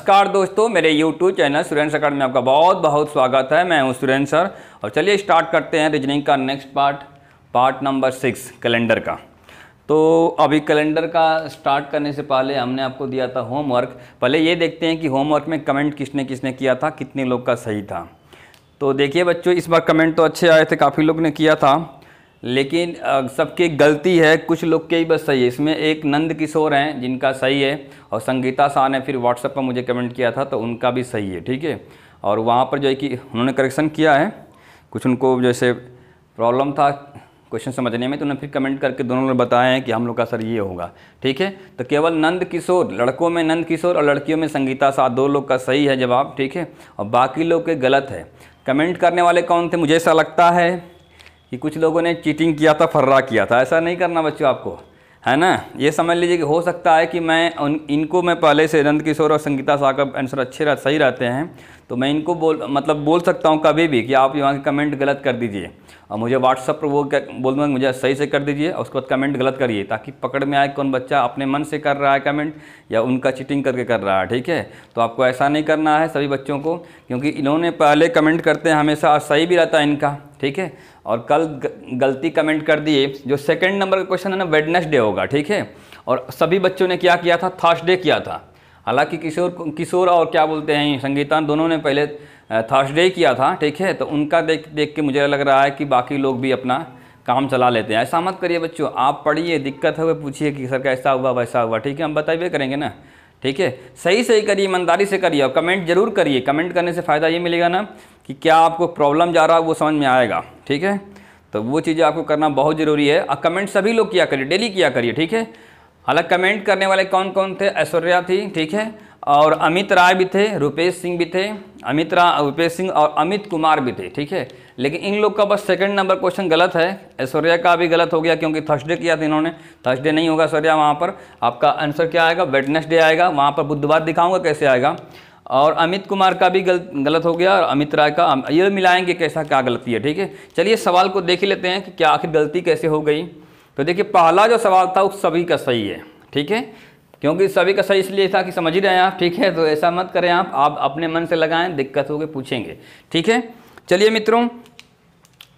नमस्कार दोस्तों, मेरे YouTube चैनल सुरेंद्र अकाडमी में आपका बहुत बहुत स्वागत है। मैं हूं सुरेंद्र सर और चलिए स्टार्ट करते हैं रीजनिंग का नेक्स्ट पार्ट नंबर 6 कैलेंडर का। तो अभी कैलेंडर का स्टार्ट करने से पहले हमने आपको दिया था होमवर्क। पहले ये देखते हैं कि होमवर्क में कमेंट किसने किसने किया था, कितने लोग का सही था। तो देखिए बच्चों, इस बार कमेंट तो अच्छे आए थे, काफ़ी लोग ने किया था, लेकिन सबकी गलती है, कुछ लोग के ही बस सही है। इसमें एक नंद किशोर हैं जिनका सही है, और संगीता शाह ने फिर व्हाट्सएप पर मुझे कमेंट किया था तो उनका भी सही है, ठीक है। और वहाँ पर जो है कि उन्होंने करेक्शन किया है, कुछ उनको जैसे प्रॉब्लम था क्वेश्चन समझने में, तो उन्होंने फिर कमेंट करके दोनों लोग बताए हैं कि हम लोग का सर ये होगा, ठीक है। तो केवल नंद किशोर, लड़कों में नंद किशोर और लड़कियों में संगीता शाह, दो लोग का सही है जवाब, ठीक है, और बाकी लोग के गलत है। कमेंट करने वाले कौन थे? मुझे ऐसा लगता है कि कुछ लोगों ने चीटिंग किया था, फर्रा किया था। ऐसा नहीं करना बच्चों आपको, है ना। ये समझ लीजिए कि हो सकता है कि मैं इनको मैं पहले से नंद किशोर और संगीता शाह का आंसर सही रहते हैं, तो मैं इनको बोल सकता हूँ कभी भी कि आप यहाँ के कमेंट गलत कर दीजिए और मुझे व्हाट्सअप पर वो बोल दूँगा मुझे सही से कर दीजिए, और उसके बाद कमेंट गलत करिए, ताकि पकड़ में आए कौन बच्चा अपने मन से कर रहा है कमेंट या उनका चीटिंग करके कर रहा है, ठीक है। तो आपको ऐसा नहीं करना है सभी बच्चों को, क्योंकि इन्होंने पहले कमेंट करते हैं हमेशा और सही भी रहता है इनका, ठीक है। और कल गलती कमेंट कर दिए। जो सेकंड नंबर का क्वेश्चन है ना, वेडनेसडे होगा, ठीक है। और सभी बच्चों ने क्या किया था? थर्सडे किया था। हालांकि किशोर और क्या बोलते हैं संगीता, दोनों ने पहले थर्सडे किया था, ठीक है। तो उनका देख के मुझे लग रहा है कि बाकी लोग भी अपना काम चला लेते हैं। ऐसा मत करिए बच्चों, आप पढ़िए, दिक्कत है वो पूछिए कि सर कैसा हुआ वैसा हुआ, ठीक है, हम बताइए करेंगे ना, ठीक है। सही करिए, ईमानदारी से करिए और कमेंट जरूर करिए। कमेंट करने से फ़ायदा ये मिलेगा ना कि क्या आपको प्रॉब्लम जा रहा है वो समझ में आएगा, ठीक है। तो वो चीज़ें आपको करना बहुत ज़रूरी है। और कमेंट सभी लोग किया करिए, डेली किया करिए, ठीक है। हालांकि कमेंट करने वाले कौन कौन थे? ऐश्वर्या थी, ठीक है, और अमित राय भी थे, रुपेश सिंह भी थे, रुपेश सिंह और अमित कुमार भी थे, ठीक है। लेकिन इन लोग का बस सेकंड नंबर क्वेश्चन गलत है। ऐश्वर्या का भी गलत हो गया क्योंकि थर्सडे किया था इन्होंने, थर्सडे नहीं होगा ऐश्वर्या, वहाँ पर आपका आंसर क्या आएगा? वेडनेसडे आएगा, वहाँ पर बुधवार दिखाऊंगा कैसे आएगा। और अमित कुमार का भी गलत हो गया, और अमित राय का, ये मिलाएंगे कैसा क्या गलती है, ठीक है। चलिए सवाल को देख ही लेते हैं कि क्या आखिर गलती कैसे हो गई। तो देखिए पहला जो सवाल था वो सभी का सही है, ठीक है, क्योंकि सभी का सही इसलिए था कि समझ ही रहे हैं आप, ठीक है। तो ऐसा मत करें आप अपने मन से लगाएं, दिक्कत होगी पूछेंगे, ठीक है। चलिए मित्रों,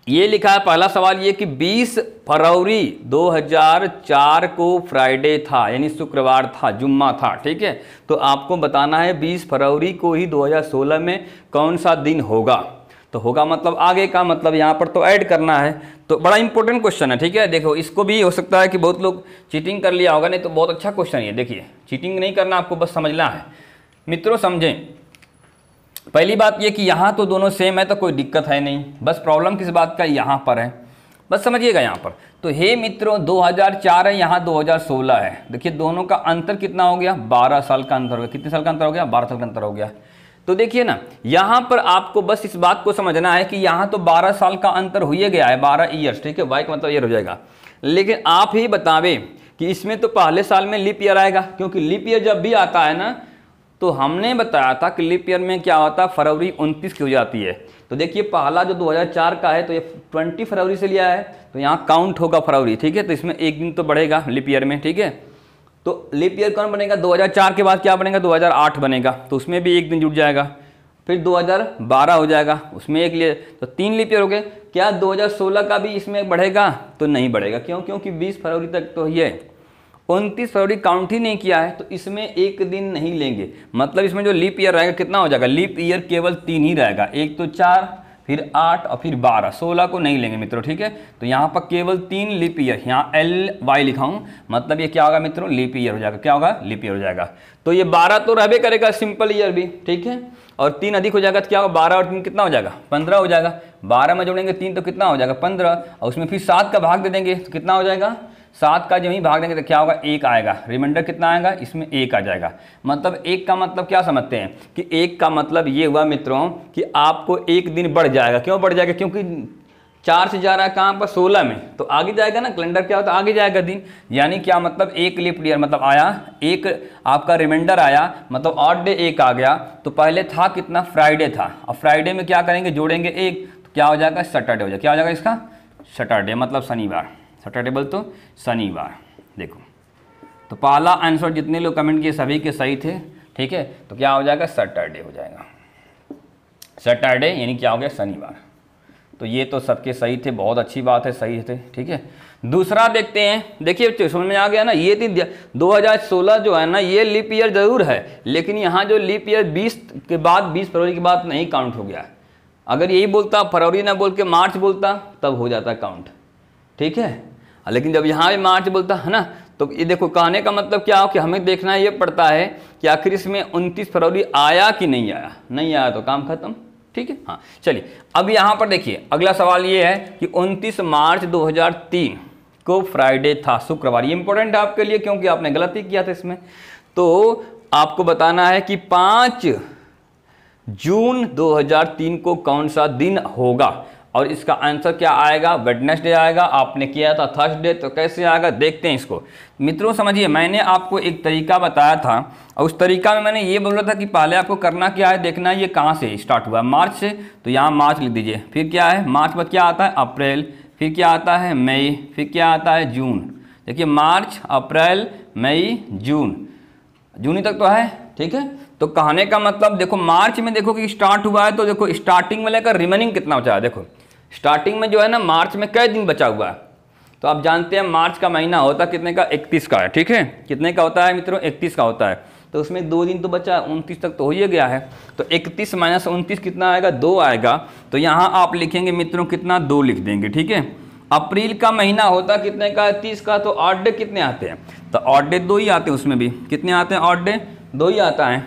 ये लिखा है पहला सवाल ये कि 20 फरवरी 2004 को फ्राइडे था, यानी शुक्रवार था, जुम्मा था, ठीक है। तो आपको बताना है 20 फरवरी को ही 2016 में कौन सा दिन होगा। तो होगा मतलब आगे का, मतलब यहाँ पर तो ऐड करना है। तो बड़ा इंपॉर्टेंट क्वेश्चन है, ठीक है। देखो इसको भी हो सकता है कि बहुत लोग चीटिंग कर लिया होगा, नहीं तो बहुत अच्छा क्वेश्चन है। देखिए चीटिंग नहीं करना, आपको बस समझना है। मित्रों समझें, पहली बात ये कि यहाँ तो दोनों सेम है तो कोई दिक्कत है नहीं, बस प्रॉब्लम किस बात का यहाँ पर है, बस समझिएगा यहाँ पर। तो हे मित्रों 2004 है, यहाँ 2016 है। देखिए दोनों का अंतर कितना हो गया? 12 साल का अंतर हो गया। कितने साल का अंतर हो गया? 12 साल का अंतर हो गया। तो देखिए ना, यहाँ पर आपको बस इस बात को समझना है कि यहाँ तो 12 साल का अंतर हो ही गया है, 12 ईयर्स, ठीक है, वाई का मतलब ईयर हो जाएगा। लेकिन आप ही बतावे कि इसमें तो पहले साल में लीप ईयर आएगा, क्योंकि लीप ईयर जब भी आता है ना, तो हमने बताया था कि लीप ईयर में क्या होता है, फरवरी 29 की हो जाती है। तो देखिए पहला जो 2004 का है तो ये 20 फरवरी से लिया है, तो यहाँ काउंट होगा फरवरी, ठीक है। तो इसमें एक दिन तो बढ़ेगा लीप ईयर में, ठीक है। तो लीप ईयर कौन बनेगा? 2004 के बाद क्या बनेगा? 2008 बनेगा, तो उसमें भी एक दिन जुड़ जाएगा। फिर 2012 हो जाएगा, उसमें एक लिए, तो 3 लीप ईयर हो गए। क्या 2016 का भी इसमें बढ़ेगा? तो नहीं बढ़ेगा। क्यों? क्योंकि 20 फरवरी तक तो ये 29 फरवरी काउंट ही नहीं किया है, तो इसमें एक दिन नहीं लेंगे। मतलब इसमें जो लीप ईयर रहेगा कितना हो जाएगा? लीप ईयर केवल 3 ही रहेगा, एक तो 4, फिर 8 और फिर 12, 16 को नहीं लेंगे मित्रों, ठीक है। तो यहाँ पर केवल 3 लीप ईयर, यहाँ LY लिखा हूँ, मतलब ये क्या होगा मित्रों? लीप ईयर हो जाएगा। क्या होगा? लीप ईयर हो जाएगा। तो ये 12 तो रहबे करेगा, सिंपल ईयर भी, ठीक है। और 3 अधिक हो जाएगा तो क्या होगा? 12 और 3 कितना हो जाएगा? 15 हो जाएगा। 12 में जोड़ेंगे 3 तो कितना हो जाएगा? 15, और उसमें फिर 7 का भाग दे देंगे तो कितना हो जाएगा? 7 का जो ही भाग देंगे तो क्या होगा? 1 आएगा। रिमाइंडर कितना आएगा? इसमें 1 आ जाएगा। मतलब 1 का मतलब क्या समझते हैं कि 1 का मतलब ये हुआ मित्रों कि आपको एक दिन बढ़ जाएगा। क्यों बढ़ जाएगा? क्योंकि 4 से जा रहा है कहाँ पर? 16 में, तो आगे जाएगा ना, कैलेंडर क्या होता है? आगे जाएगा दिन। यानी क्या मतलब? 1 लीप ईयर मतलब आया, एक आपका रिमाइंडर आया, मतलब ऑड डे 1 आ गया। तो पहले था कितना? फ्राइडे था, और फ्राइडे में क्या करेंगे? जोड़ेंगे 1, तो क्या हो जाएगा? सैटरडे हो जाएगा। क्या हो जाएगा इसका? सैटरडे, मतलब शनिवार। सैटरडे बोल तो शनिवार। देखो तो पहला आंसर जितने लोग कमेंट किए सभी के सही थे। ठीक है, तो क्या हो जाएगा, सैटरडे हो जाएगा। सैटरडे यानी क्या हो गया, शनिवार। तो ये तो सबके सही थे, बहुत अच्छी बात है, सही थे। ठीक है, दूसरा देखते हैं। देखिए बच्चों समझ में आ गया ना, ये 2016 जो है ना ये लीप ईयर जरूर है, लेकिन यहाँ जो लीप ईयर 20 के बाद 20 फरवरी के बाद नहीं काउंट हो गया है। अगर यही बोलता फरवरी ना बोल के मार्च बोलता तब हो जाता काउंट। ठीक है, लेकिन जब यहाँ भी मार्च बोलता है ना, तो ये देखो कहने का मतलब क्या हो कि हमें देखना ये पड़ता है कि आखिर इसमें 29 फरवरी आया कि नहीं आया। नहीं आया तो काम खत्म। ठीक है, हाँ चलिए अब यहाँ पर देखिए अगला सवाल ये है कि 29 मार्च 2003 को फ्राइडे था, शुक्रवार। ये इंपॉर्टेंट है आपके लिए क्योंकि आपने गलती किया था इसमें। तो आपको बताना है कि 5 जून 2003 को कौन सा दिन होगा, और इसका आंसर क्या आएगा, वेडनेसडे आएगा। आपने किया था थर्सडे, तो कैसे आएगा देखते हैं इसको। मित्रों समझिए, मैंने आपको एक तरीका बताया था और उस तरीका में मैंने ये बोला था कि पहले आपको करना क्या है, देखना है ये कहाँ से स्टार्ट हुआ, मार्च से। तो यहाँ मार्च लिख दीजिए, फिर क्या है मार्च बाद क्या आता है अप्रैल, फिर क्या आता है मई, फिर क्या आता है जून। देखिए मार्च अप्रैल मई जून, जून तक तो है। ठीक है, तो कहने का मतलब देखो मार्च में देखो कि स्टार्ट हुआ है, तो देखो स्टार्टिंग में लेकर रिमेनिंग कितना बचा है। देखो स्टार्टिंग में जो है ना मार्च में कई दिन बचा हुआ है, तो आप जानते हैं मार्च का महीना होता कितने का, 31 का है। ठीक है, कितने का होता है मित्रों, 31 का होता है। तो उसमें 2 दिन तो बचा है, 29 तक तो हो ही गया है। तो 31 माइनस 29 कितना आएगा, 2 आएगा। तो यहाँ आप लिखेंगे मित्रों कितना, 2 लिख देंगे। ठीक है, अप्रैल का महीना होता कितने का, 30 का। तो ऑड डे कितने आते हैं, तो ऑड डे 2 ही आते हैं, उसमें भी कितने आते हैं, ऑड डे 2 ही आता है।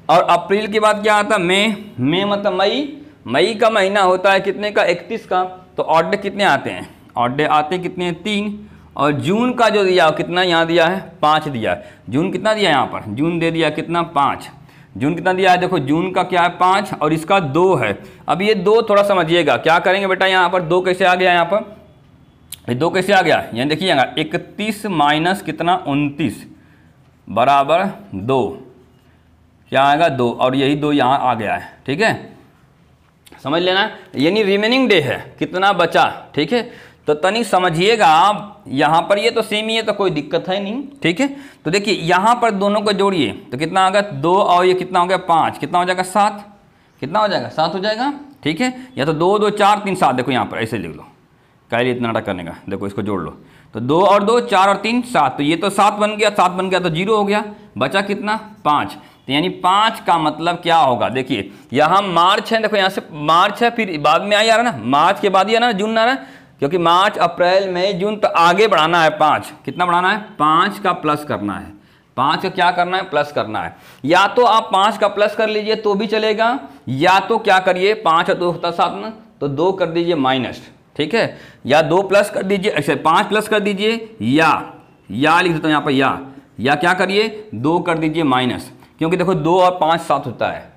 और अप्रैल के बाद क्या आता है, मई मतलब मई का महीना होता है कितने का, 31 का। तो ऑड डे कितने आते हैं, ऑड डे आते हैं कितने, 3। और जून का जो दिया कितना यहाँ दिया है, 5 दिया है। जून कितना दिया है यहाँ पर, जून दे दिया कितना, 5। जून कितना दिया है, देखो जून का क्या है 5 और इसका 2 है। अब ये 2 थोड़ा समझिएगा, क्या करेंगे बेटा, यहाँ पर 2 कैसे आ गया, यहाँ पर ये 2 कैसे आ गया, यहाँ देखिएगा 31 माइनस कितना 29 बराबर 2, क्या आएगा 2, और यही 2 यहाँ आ गया है। ठीक है, समझ लेना, यानी रिमेनिंग डे है, कितना बचा। ठीक है, तो तनिक समझिएगा आप, यहाँ पर ये तो सेम ही है तो कोई दिक्कत है नहीं। ठीक है, तो देखिए यहाँ पर दोनों को जोड़िए तो कितना आ गया 2 और ये कितना हो गया 5, कितना हो जाएगा 7, कितना हो जाएगा 7 हो जाएगा। ठीक है, या तो 2 2 4 3 7, देखो यहाँ पर ऐसे लिख लो, क्या इतना नाटक करने का, देखो इसको जोड़ लो। तो 2 और 2 4 और 3 7, तो ये तो 7 बन गया, 7 बन गया तो 0 हो गया, बचा कितना 5। तो यानी 5 का मतलब क्या होगा, देखिए यहाँ मार्च है, देखो यहाँ से मार्च है, फिर बाद में आई आ रहा ना, मार्च के बाद ही आ रहा ना जून आ रहा है, क्योंकि मार्च अप्रैल मई जून, तो आगे बढ़ाना है 5। कितना बढ़ाना है, 5 का प्लस करना है, 5 का क्या करना है, प्लस करना है। या तो आप 5 का प्लस कर लीजिए तो भी चलेगा, या तो क्या करिए 5 और 2 होता 7 ना, तो 2 कर दीजिए माइनस। ठीक है, या 2 प्लस कर दीजिए, ऐसे 5 प्लस कर दीजिए, या लिख देता हूँ यहाँ पर, या क्या करिए 2 कर दीजिए माइनस, क्योंकि देखो 2 और 5 7 होता है।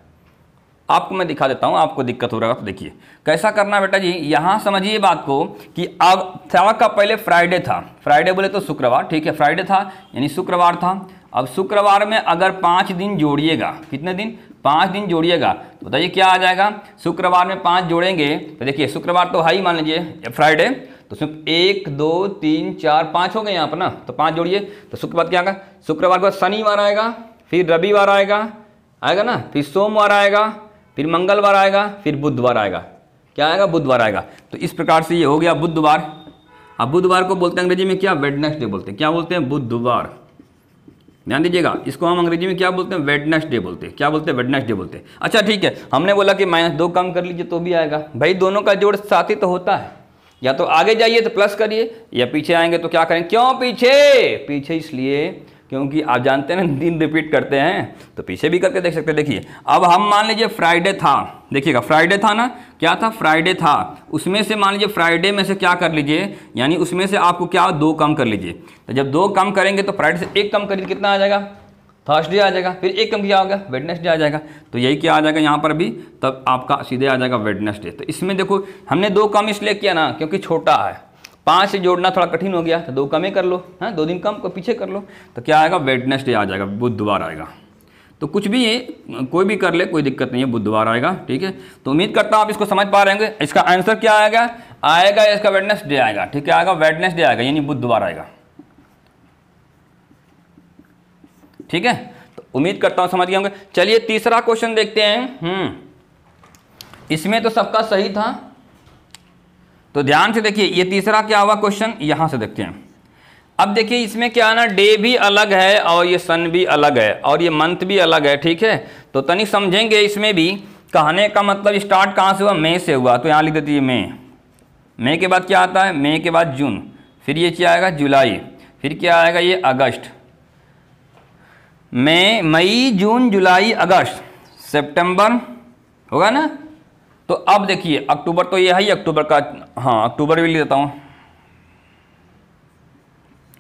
आपको मैं दिखा देता हूँ, आपको दिक्कत हो रहा है तो देखिए कैसा करना है बेटा जी। यहाँ समझिए बात को कि अब था का पहले फ्राइडे था, फ्राइडे बोले तो शुक्रवार। ठीक है, फ्राइडे था यानी शुक्रवार था। अब शुक्रवार में अगर 5 दिन जोड़िएगा, कितने दिन, 5 दिन जोड़िएगा, तो बताइए क्या आ जाएगा। शुक्रवार में 5 जोड़ेंगे तो देखिए शुक्रवार तो है ही, मान लीजिए फ्राइडे, तो उसमें 1 2 3 4 5 हो गए यहाँ पर ना, तो 5 जोड़िए तो शुक्रवार क्या आएगा, शुक्रवार को शनिवार आएगा, फिर रविवार आएगा ना, फिर सोमवार आएगा, फिर मंगलवार आएगा, फिर बुधवार आएगा, क्या आएगा बुधवार आएगा। तो इस प्रकार से ये हो गया बुधवार। अब बुधवार को बोलते हैं अंग्रेजी में क्या, वेडनेसडे बोलते हैं, क्या बोलते हैं बुधवार। ध्यान दीजिएगा, इसको हम अंग्रेजी में क्या बोलते हैं, वेडनेसडे बोलते हैं, क्या बोलते हैं वेडनेसडे बोलते हैं। अच्छा ठीक है, हमने बोला कि -2 कम कर लीजिए तो भी आएगा, भाई दोनों का जोड़ साथ ही तो होता है, या तो आगे जाइए तो प्लस करिए, या पीछे आएंगे तो क्या करें, क्यों पीछे इसलिए क्योंकि आप जानते हैं ना दिन रिपीट करते हैं, तो पीछे भी करके देख सकते हैं। देखिए अब हम मान लीजिए फ्राइडे था, देखिएगा फ्राइडे था ना, क्या था फ्राइडे था, उसमें से मान लीजिए फ्राइडे में से क्या कर लीजिए, यानी उसमें से आपको क्या 2 कम कर लीजिए। तो जब 2 कम करेंगे तो फ्राइडे से 1 कम करिए, कितना आ जाएगा, थर्सडे आ जाएगा, फिर 1 कम क्या होगा, वेडनेसडे आ जाएगा। तो यही क्या आ जाएगा यहाँ पर भी, तब आपका सीधे आ जाएगा वेडनेसडे। तो इसमें देखो हमने 2 कम इसलिए किया ना क्योंकि छोटा है, 5 से जोड़ना थोड़ा कठिन हो गया, तो 2 कम ही कर लो, हाँ 2 दिन कम को पीछे कर लो, तो क्या आएगा वेडनेसडे आ जाएगा, बुधवार आएगा। तो कुछ भी कोई भी कर ले, कोई दिक्कत नहीं है, बुधवार आएगा। ठीक है, तो उम्मीद करता हूँ आप इसको समझ पा रहे होंगे। इसका आंसर क्या आएगा इसका वेडनेसडे आएगा। ठीक है, आएगा वेडनेसडे आएगा, यानी बुधवार आएगा। ठीक है, तो उम्मीद करता हूँ समझ गए होंगे। चलिए तीसरा क्वेश्चन देखते हैं। इसमें तो सबका सही था, तो ध्यान से देखिए ये तीसरा क्या हुआ क्वेश्चन, यहां से देखते हैं। अब देखिए इसमें क्या है ना, डे भी अलग है और ये सन भी अलग है और ये मंथ भी अलग है, ठीक है। तो तनिक समझेंगे इसमें भी। कहने का मतलब स्टार्ट कहाँ से हुआ, मई से हुआ, तो यहाँ लिख देती है मई। मई के बाद क्या आता है, मई के बाद जून, फिर ये क्या आएगा जुलाई, फिर क्या आएगा ये अगस्त, मई जून जुलाई अगस्त सितंबर, होगा ना। तो अब देखिए अक्टूबर तो ये है ही, अक्टूबर का, हाँ अक्टूबर भी लिख देता हूँ,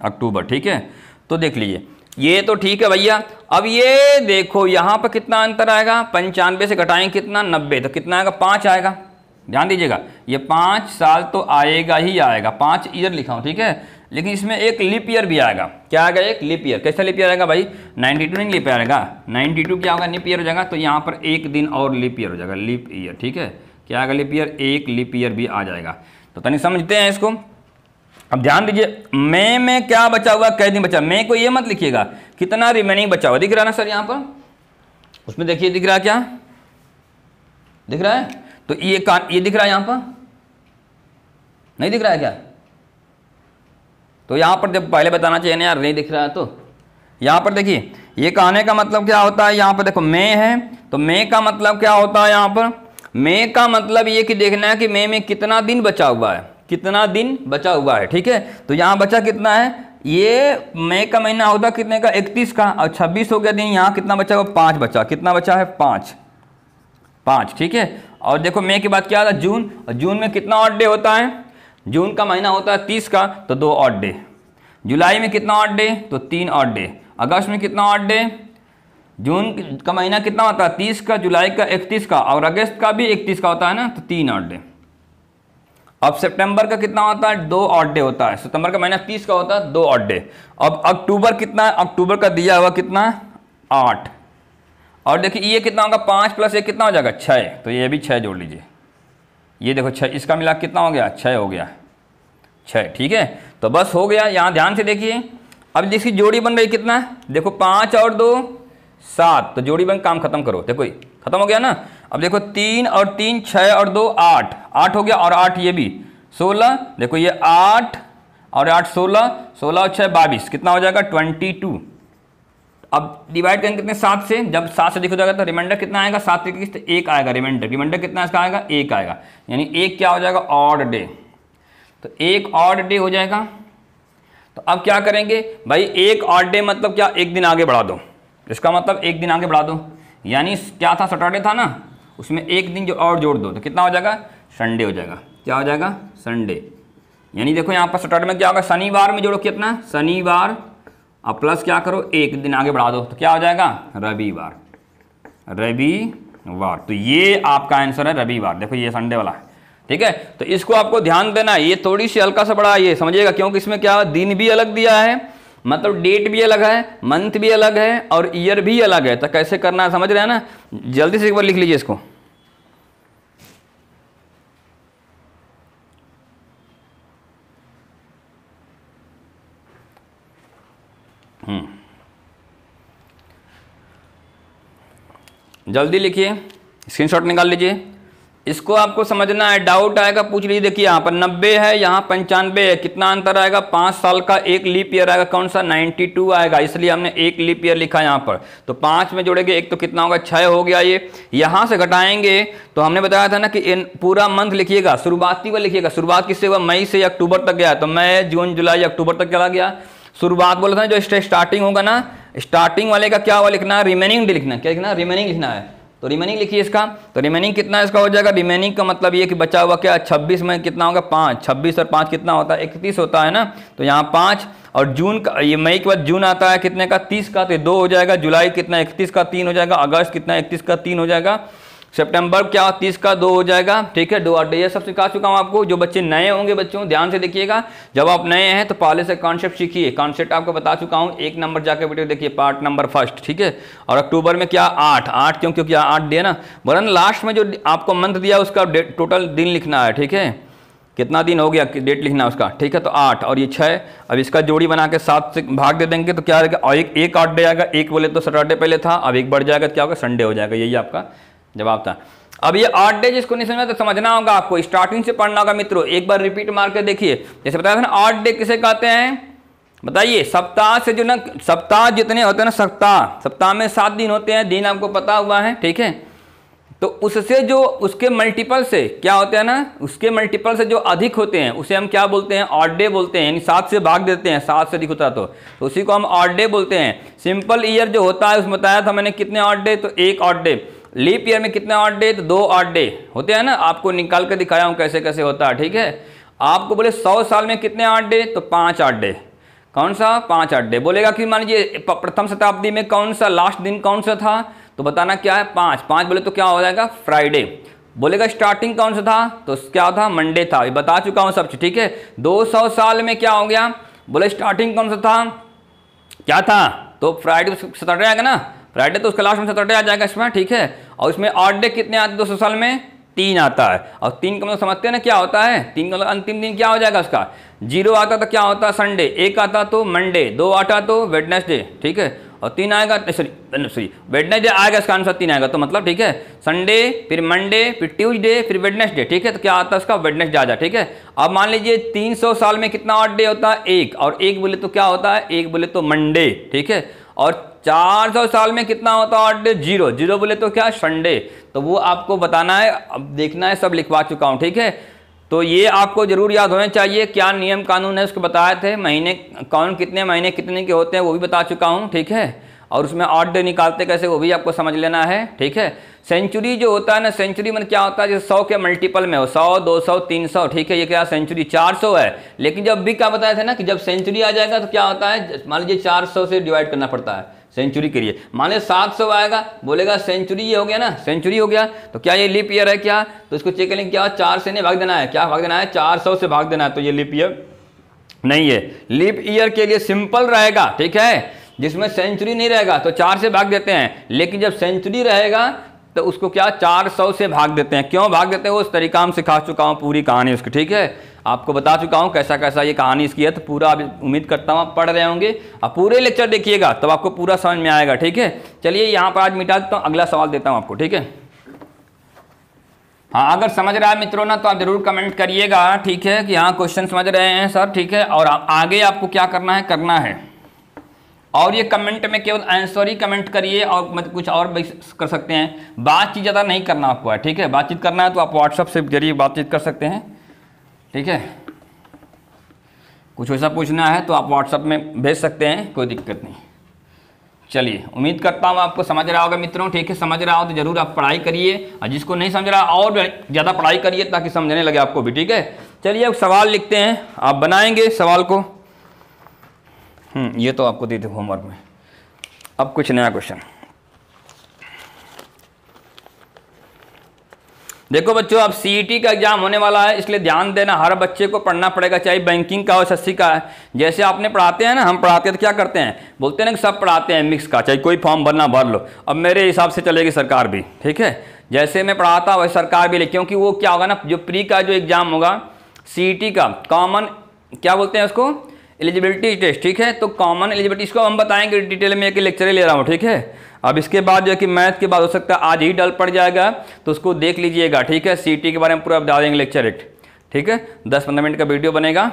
अक्टूबर, ठीक है। तो देख लीजिए ये तो ठीक है भैया। अब ये देखो यहाँ पर कितना अंतर आएगा, 95 से घटाएंगे कितना 90, तो कितना आएगा 5 आएगा। ध्यान दीजिएगा ये 5 साल तो आएगा ही आएगा, 5 ईयर लिखा हूँ, ठीक है। लेकिन इसमें एक लीप ईयर भी आएगा। क्या आएगा, एक लीप ईयर। कैसा लीप ईयर आएगा भाई, 92 नहीं लीप ईयर आएगा, 92 क्या होगा लीप ईयर हो जाएगा। तो यहाँ पर एक दिन और लीप ईयर हो जाएगा, लीप ईयर, ठीक है। क्या आएगा लीप ईयर, एक लीप ईयर भी आ जाएगा। तो तनिक समझते हैं इसको। अब ध्यान दीजिए मई में क्या बचा हुआ, कै दिन बचा। मई को ये मत लिखिएगा कितना रिमेनिंग बचा हुआ, दिख रहा है ना सर यहाँ पर, उसमें देखिए दिख रहा है, क्या दिख रहा है। तो ये दिख रहा है यहाँ पर, नहीं दिख रहा है क्या। तो यहाँ पर जब पहले बताना चाहिए ना यार, नहीं दिख रहा है। तो यहाँ पर देखिए ये कहने का मतलब क्या होता है, यहाँ पर देखो मई है, तो मई का मतलब क्या होता है, यहाँ पर मई का मतलब ये कि देखना है कि मई में कितना दिन बचा हुआ है, कितना दिन बचा हुआ है, ठीक है। तो यहाँ बचा कितना है, ये मई का महीना होता कितने का, 31 का, और 26 हो गया दिन। यहाँ कितना बचा हुआ, 5 बचा, कितना बचा है 5, ठीक है। और देखो मई के बाद क्या आता है जून, और जून में कितना ऑड डे होता है, जून का महीना होता है 30 का, तो 2 ऑड डे। जुलाई में कितना ऑड डे, तो 3 ऑड डे। अगस्त में कितना ऑड डे, जून का महीना कितना होता है 30 का, जुलाई का 31 का, और अगस्त का भी 31 का होता है ना, तो 3 ऑड डे। अब सितंबर का कितना होता है, 2 ऑड डे होता है। सितंबर का महीना 30 का होता है, 2 ऑड डे। अब अक्टूबर कितना है, अक्टूबर का दिया हुआ कितना है 8। और देखिए ये कितना होगा, 5 + 1 कितना हो जाएगा 6, तो ये भी 6 जोड़ लीजिए। ये देखो 6, इसका मिला कितना हो गया 6 हो गया, 6, ठीक है। तो बस हो गया, यहाँ ध्यान से देखिए। अब जिसकी जोड़ी बन रही कितना है, देखो 5 और 2 7, तो जोड़ी बन काम खत्म करो, देखो खत्म हो गया ना। अब देखो 3 और 3 6 और 2 8, 8 हो गया, और 8 ये भी 16, देखो ये 8 और 8 16, 16 और 6 22, कितना हो जाएगा 22। अब डिवाइड करेंगे कितने 7 से, जब 7 से देखो जाएगा तो रिमाइंडर कितना आएगा, 7 से 1 आएगा, रिमाइंडर कितना इसका आएगा 1 आएगा, यानी 1 क्या हो जाएगा ऑड डे। तो 1 ऑड डे हो जाएगा। तो अब क्या करेंगे भाई, 1 ऑड डे मतलब क्या, 1 दिन आगे बढ़ा दो, इसका मतलब 1 दिन आगे बढ़ा दो। यानी क्या था, सैटरडे था ना, उसमें 1 दिन जो और जोड़ दो, तो कितना हो जाएगा संडे हो जाएगा। क्या हो जाएगा संडे। यानी देखो यहाँ पर सैटरडे में क्या होगा, शनिवार में जोड़ो कितना, शनिवार, अब प्लस क्या करो 1 दिन आगे बढ़ा दो, तो क्या हो जाएगा रविवार, रविवार। तो ये आपका आंसर है रविवार। देखो ये संडे वाला है, ठीक है। तो इसको आपको ध्यान देना है, ये थोड़ी सी हल्का सा बड़ा ये समझिएगा, क्योंकि इसमें क्या दिन भी अलग दिया है, मतलब डेट भी अलग है, मंथ भी अलग है, और ईयर भी अलग है। तो कैसे करना है समझ रहे हैं ना, जल्दी से एक बार लिख लीजिए इसको। जल्दी लिखिए, स्क्रीनशॉट निकाल लीजिए। इसको आपको समझना है, डाउट आएगा पूछ लीजिए। देखिए यहाँ पर 90 है, यहाँ 95 है, कितना अंतर आएगा 5 साल का, एक लीप ईयर आएगा, कौन सा 92 आएगा, इसलिए हमने एक लीप ईयर लिखा यहाँ पर। तो 5 में जोड़ेंगे 1 तो कितना होगा 6 हो गया। ये यहाँ से घटाएंगे तो हमने बताया था ना कि पूरा मंथ लिखिएगा, शुरुआती वाला लिखिएगा। शुरुआत किससे हुआ, मई से अक्टूबर तक गया, तो मई जून जुलाई अक्टूबर तक चला गया। शुरुआत बोला था जो स्टार्टिंग होगा ना, स्टार्टिंग वाले का क्या हुआ लिखना है, रिमेनिंग डे लिखना है। क्या लिखना है, रिमेनिंग लिखना है। तो रिमेनिंग लिखिए इसका। तो रिमेनिंग कितना इसका हो जाएगा, रिमेनिंग का मतलब ये कि बचा हुआ क्या 26 में कितना होगा 5, 26 और 5 कितना होता है 31 होता है ना। तो यहाँ 5, और जून का, ये मई के बाद जून आता है कितने का 30 का, तो 2 हो जाएगा। जुलाई कितना 31 का 3 हो जाएगा। अगस्त कितना 31 का 3 हो जाएगा। सितंबर क्या 30 का 2 हो जाएगा। ठीक है, 2 8 ये सब सिखा चुका हूँ आपको। जो बच्चे नए होंगे बच्चों ध्यान से देखिएगा, जब आप नए हैं तो पहले से कॉन्सेप्ट सीखिए। कॉन्सेप्ट आपको बता चुका हूँ, 1 नंबर जाकर वीडियो देखिए, पार्ट नंबर 1। ठीक है, और अक्टूबर में क्या 8 क्यों, क्योंकि 8 डे है ना, वरन लास्ट में जो आपको मंथ दिया उसका टोटल दिन लिखना है। ठीक है, कितना दिन हो गया, डेट लिखना उसका, ठीक है। तो 8 और ये 6, अब इसका जोड़ी बना के 7 से भाग दे देंगे तो क्या रहेगा, और एक 8 डे आएगा, एक बोले तो सैटरडे पहले था, अब एक बढ़ जाएगा तो क्या होगा, संडे हो जाएगा। यही आपका जवाब था। अब ये 8 डे जिसको नहीं समझ में तो समझना होगा आपको, स्टार्टिंग से पढ़ना होगा मित्रों। एक बार रिपीट मार के देखिए, जैसे बताया था ना 8 डे किसे कहते हैं, बताइए। सप्ताह से जो ना, सप्ताह जितने होते हैं ना, सप्ताह में 7 दिन होते हैं, दिन आपको पता हुआ है, ठीक है। तो उससे जो उसके मल्टीपल से क्या होते हैं ना, उसके मल्टीपल से जो अधिक होते हैं उसे हम क्या बोलते हैं, ऑड डे बोलते हैं। यानी 7 से भाग देते हैं, 7 से अधिक होता है तो उसी को हम ऑड डे बोलते हैं। सिंपल ईयर जो होता है उसमें बताया था मैंने कितने ऑड डे, तो 1 ऑड डे। लीप ईयर में कितने ऑड डे, तो 2 ऑड डे होते हैं ना, आपको निकाल कर दिखाया हूँ कैसे कैसे होता है, ठीक है। आपको बोले 100 साल में कितने ऑड डे, तो 5 ऑड डे। कौन सा, 5 ऑड डे। बोलेगा कि मान लीजिए प्रथम शताब्दी में कौन सा लास्ट दिन कौन सा था, तो बताना क्या है, 5 बोले तो क्या हो जाएगा, फ्राइडे। बोलेगा स्टार्टिंग कौन सा था, तो क्या था, मंडे था। ये बता चुका हूँ सब, ठीक है। 200 साल में क्या हो गया, बोले स्टार्टिंग कौन सा था, क्या था, तो फ्राइडे, सैटरडे आएगा ना, फ्राइडे तो उसका लास्ट में सैटरडे आ जाएगा इसमें, ठीक है। और इसमें ऑड डे कितने आते हैं 200 साल में, 3 आता है। और 3 का मतलब समझते हैं ना क्या होता है, 3 का मतलब अंतिम दिन क्या हो जाएगा उसका, 0 आता तो क्या होता है संडे, 1 आता तो मंडे, 2 आता तो वेडनेसडे, ठीक है। और 3 आएगा, सॉरी वेडनेसडे आएगा, इसका आंसर 3 आएगा, तो मतलब ठीक है संडे, फिर मंडे, फिर ट्यूसडे, फिर वेडनेसडे, ठीक है। तो क्या आता है उसका, वेडनेसडे आ जाए, ठीक है। अब मान लीजिए 300 साल में कितना ऑड डे होता है, 1, और 1 बोले तो क्या होता है, 1 बोले तो मंडे, ठीक है। और 400 साल में कितना होता है ऑड डे, 0 बोले तो क्या, संडे। तो वो आपको बताना है, अब देखना है, सब लिखवा चुका हूँ, ठीक है। तो ये आपको जरूर याद होने चाहिए, क्या नियम कानून है उसको बताए थे, महीने कौन कितने महीने कितने के होते हैं वो भी बता चुका हूँ, ठीक है। और उसमें ऑड डे निकालते कैसे वो भी आपको समझ लेना है, ठीक है। सेंचुरी जो होता है ना, सेंचुरी में क्या होता है, जैसे 100 के मल्टीपल में हो, 100, 200, 300, ठीक है। ये क्या सेंचुरी 400 है, लेकिन जब भी क्या बताया था ना कि जब सेंचुरी आ जाएगा तो क्या होता है, मान लीजिए 400 से डिवाइड करना पड़ता है सेंचुरी के लिए। मान लीजिए 700 आएगा, बोलेगा सेंचुरी ये हो गया ना, सेंचुरी हो गया, तो क्या ये लीप ईयर है क्या, तो इसको चेक करेंगे, क्या 4 से नहीं भाग देना है, क्या भाग देना है, 400 से भाग देना है, तो ये लीप ईयर नहीं है। लीप ईयर के लिए सिंपल रहेगा, ठीक है, जिसमें सेंचुरी नहीं रहेगा तो 4 से भाग देते हैं, लेकिन जब सेंचुरी रहेगा तो उसको क्या 400 से भाग देते हैं। क्यों भाग देते हैं वो उस तरीका हम सिखा चुका हूँ, पूरी कहानी उसकी, ठीक है। आपको बता चुका हूँ कैसा कैसा ये कहानी इसकी है, तो पूरा उम्मीद करता हूँ आप पढ़ रहे होंगे। अब पूरे लेक्चर देखिएगा तब आपको पूरा समझ में आएगा, ठीक है। चलिए यहाँ पर आज मिटा देता हूँ, अगला सवाल देता हूँ आपको, ठीक है। हाँ, अगर समझ रहा है मित्रों ना तो आप जरूर कमेंट करिएगा, ठीक है, कि हाँ क्वेश्चन समझ रहे हैं सर, ठीक है। और आगे आपको क्या करना है। और ये कमेंट में केवल आंसर ही कमेंट करिए, और मतलब कुछ और भी कर सकते हैं, बातचीत ज़्यादा नहीं करना आपको है, ठीक है। बातचीत करना है तो आप व्हाट्सएप से जरिए बातचीत कर सकते हैं, ठीक है। कुछ वैसा पूछना है तो आप व्हाट्सएप में भेज सकते हैं, कोई दिक्कत नहीं। चलिए, उम्मीद करता हूँ आपको समझ रहा होगा मित्रों, ठीक है। समझ रहा हो तो जरूर आप पढ़ाई करिए, और जिसको नहीं समझ रहा और ज़्यादा पढ़ाई करिए ताकि समझने लगे आपको भी, ठीक है। चलिए अब सवाल लिखते हैं, आप बनाएंगे सवाल को। ये तो आपको दे दे होमवर्क में। अब कुछ नया क्वेश्चन देखो बच्चों, अब सीईटी का एग्जाम होने वाला है, इसलिए ध्यान देना, हर बच्चे को पढ़ना पड़ेगा, चाहे बैंकिंग का हो, एसएससी का है। जैसे आपने पढ़ाते हैं ना, हम पढ़ाते हैं तो क्या करते हैं, बोलते हैं ना कि सब पढ़ाते हैं मिक्स का, चाहे कोई फॉर्म भरना भर लो। अब मेरे हिसाब से चलेगी सरकार भी, ठीक है। जैसे मैं पढ़ाता वैसे सरकार भी ले, क्योंकि वो क्या होगा ना, जो प्री का जो एग्जाम होगा सीईटी का, कॉमन क्या बोलते हैं उसको, एलिजिबिलिटी टेस्ट, ठीक है। तो कॉमन एलिजिबिलिटी इसको हम बताएंगे डिटेल में, एक लेक्चर ले रहा हूँ, ठीक है। अब इसके बाद जो है कि मैथ के बाद हो सकता है आज ही डल पड़ जाएगा, तो उसको देख लीजिएगा, ठीक है। सीईटी के बारे में पूरा बता देंगे लेक्चर एक, ठीक है। 10-15 मिनट का वीडियो बनेगा,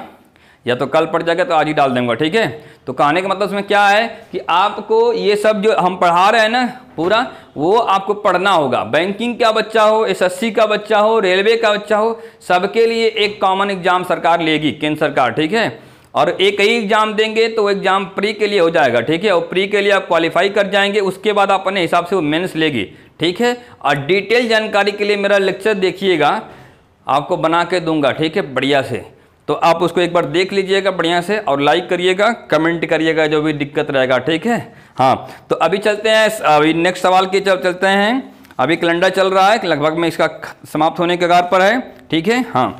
या तो कल पड़ जाएगा तो आज ही डाल दूंगा, ठीक है। तो कहने का मतलब उसमें क्या है कि आपको ये सब जो हम पढ़ा रहे हैं ना पूरा, वो आपको पढ़ना होगा। बैंकिंग का बच्चा हो, एसएससी का बच्चा हो, रेलवे का बच्चा हो, सबके लिए एक कॉमन एग्जाम सरकार लेगी, केंद्र सरकार, ठीक है। और एक ही एग्जाम देंगे तो एग्जाम प्री के लिए हो जाएगा, ठीक है। और प्री के लिए आप क्वालिफाई कर जाएंगे, उसके बाद अपने हिसाब से वो मेंस लेगी, ठीक है। और डिटेल जानकारी के लिए मेरा लेक्चर देखिएगा, आपको बना के दूंगा, ठीक है, बढ़िया से। तो आप उसको एक बार देख लीजिएगा बढ़िया से, और लाइक करिएगा, कमेंट करिएगा जो भी दिक्कत रहेगा, ठीक है। हाँ, तो अभी चलते हैं, अभी नेक्स्ट सवाल की तरफ चलते हैं। अभी कैलेंडर चल रहा है, लगभग में इसका समाप्त होने के कगार पर है, ठीक है। हाँ,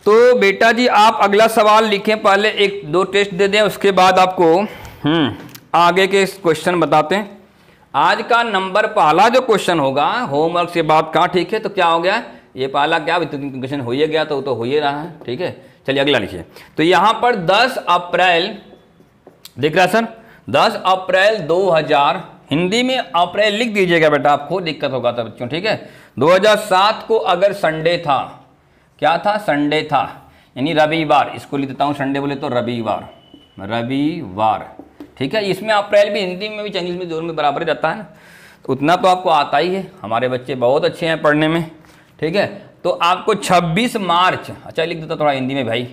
तो बेटा जी आप अगला सवाल लिखें, पहले 1-2 टेस्ट दे दें, उसके बाद आपको आगे के क्वेश्चन बताते हैं। आज का नंबर पहला जो क्वेश्चन होगा होमवर्क से बाद का, ठीक है। तो क्या हो गया, ये पहला क्या क्वेश्चन हो ही गया, तो हो ही रहा है। ठीक है, चलिए अगला लिखिए। तो यहाँ पर 10 अप्रैल दिख रहा है सर, 10 अप्रैल 2000, हिंदी में अप्रैल लिख दीजिएगा बेटा, आपको दिक्कत होगा था बच्चों। ठीक है, 2007 को अगर संडे था, क्या था, संडे था, यानी रविवार, इसको लिख देता हूँ संडे बोले तो रविवार, रविवार। ठीक है, इसमें अप्रैल भी हिंदी में भी इंग्लिश में दोनों में बराबर ही रहता है ना, तो उतना तो आपको आता ही है, हमारे बच्चे बहुत अच्छे हैं पढ़ने में। ठीक है, तो आपको 26 मार्च, अच्छा लिख देता थोड़ा हिंदी में भाई,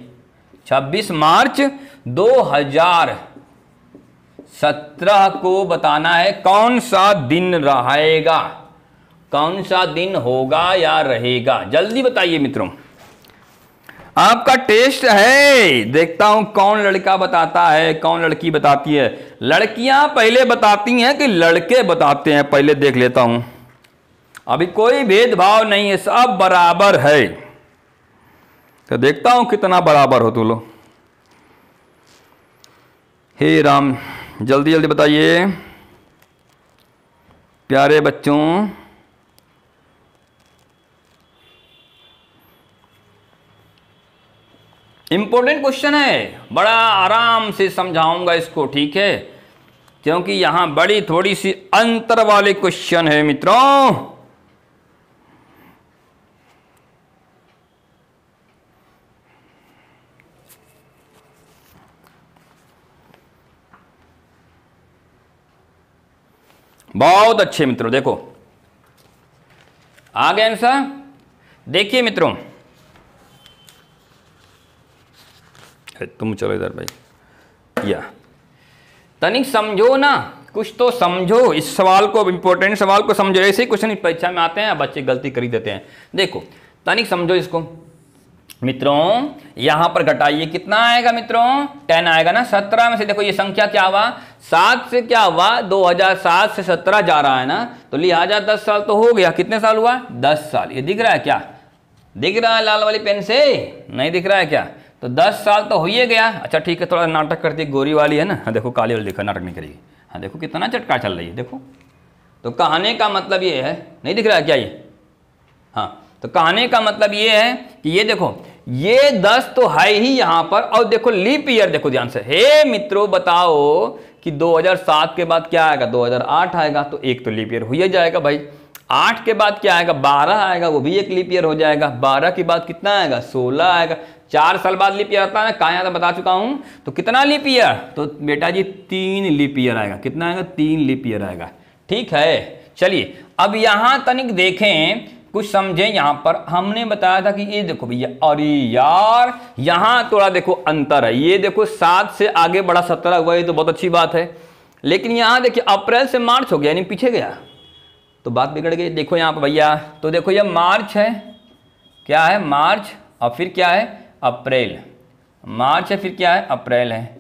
26 मार्च 2017 को बताना है कौन सा दिन रहेगा, कौन सा दिन होगा या रहेगा, जल्दी बताइए मित्रों। आपका टेस्ट है, देखता हूं कौन लड़का बताता है, कौन लड़की बताती है। लड़कियां पहले बताती हैं कि लड़के बताते हैं, पहले देख लेता हूं। अभी कोई भेदभाव नहीं है, सब बराबर है, तो देखता हूं कितना बराबर हो तुम लोग। हे राम, जल्दी जल्दी बताइए प्यारे बच्चों। इंपॉर्टेंट क्वेश्चन है, बड़ा आराम से समझाऊंगा इसको। ठीक है, क्योंकि यहां बड़ी थोड़ी सी अंतर वाले क्वेश्चन है मित्रों। बहुत अच्छे मित्रों, देखो आ गए आंसर। देखिए मित्रों, तुम चलो इधर भाई, या तनिक समझो ना, कुछ तो समझो इस सवाल को, इंपॉर्टेंट सवाल को समझो। ऐसे ही क्वेश्चन परीक्षा में आते हैं, बच्चे गलती कर ही देते हैं। देखो तनिक समझो इसको मित्रों, यहां पर घटाइए, कितना आएगा मित्रों, 10 आएगा ना। 17 में से देखो ये संख्या क्या हुआ, 7 से क्या हुआ, 2007 से 17 जा रहा है ना, तो लिहाजा 10 साल तो हो गया। कितने साल हुआ, 10 साल। ये दिख रहा है क्या, दिख रहा है लाल वाली पेन से, नहीं दिख रहा है क्या, तो 10 साल तो हो ही गया। अच्छा ठीक है, थोड़ा नाटक करती है, गोरी वाली है ना, हाँ देखो काली वाली, देखो नाटक नहीं करेगी, हाँ देखो कितना चटका चल रही है, देखो। तो कहने का मतलब ये है, नहीं दिख रहा है क्या ये, हाँ, तो कहने का मतलब ये है कि ये देखो, ये 10 तो है ही यहां पर, और देखो लीप ईयर देखो ध्यान से। हे मित्रों बताओ कि 2007 के बाद क्या आएगा, 2008 आएगा, तो एक तो लीप ईयर हो ही जाएगा भाई। 8 के बाद क्या आएगा, 12 आएगा, वो भी एक लीप ईयर हो जाएगा। 12 के बाद कितना आएगा, 16 आएगा। 4 साल बाद लीप ईयर आता है ना, कहाँ आता बता चुका हूं। तो कितना लीप ईयर, तो बेटा जी 3 लीप ईयर आएगा। कितना आएगा, 3 लीप ईयर आएगा। ठीक है, चलिए अब यहां तनिक देखें, कुछ समझें। यहां पर हमने बताया था कि ये देखो भैया, अरे यार यहां थोड़ा देखो अंतर है। ये देखो 7 से आगे बढ़ा 17 हुआ, ये तो बहुत अच्छी बात है। लेकिन यहां देखिए अप्रैल से मार्च हो गया, यानी पीछे गया, तो बात बिगड़ गई। देखो यहां पर भैया, तो देखो ये मार्च है, क्या है, मार्च, और फिर क्या है, अप्रैल। मार्च है, फिर क्या है, अप्रैल है।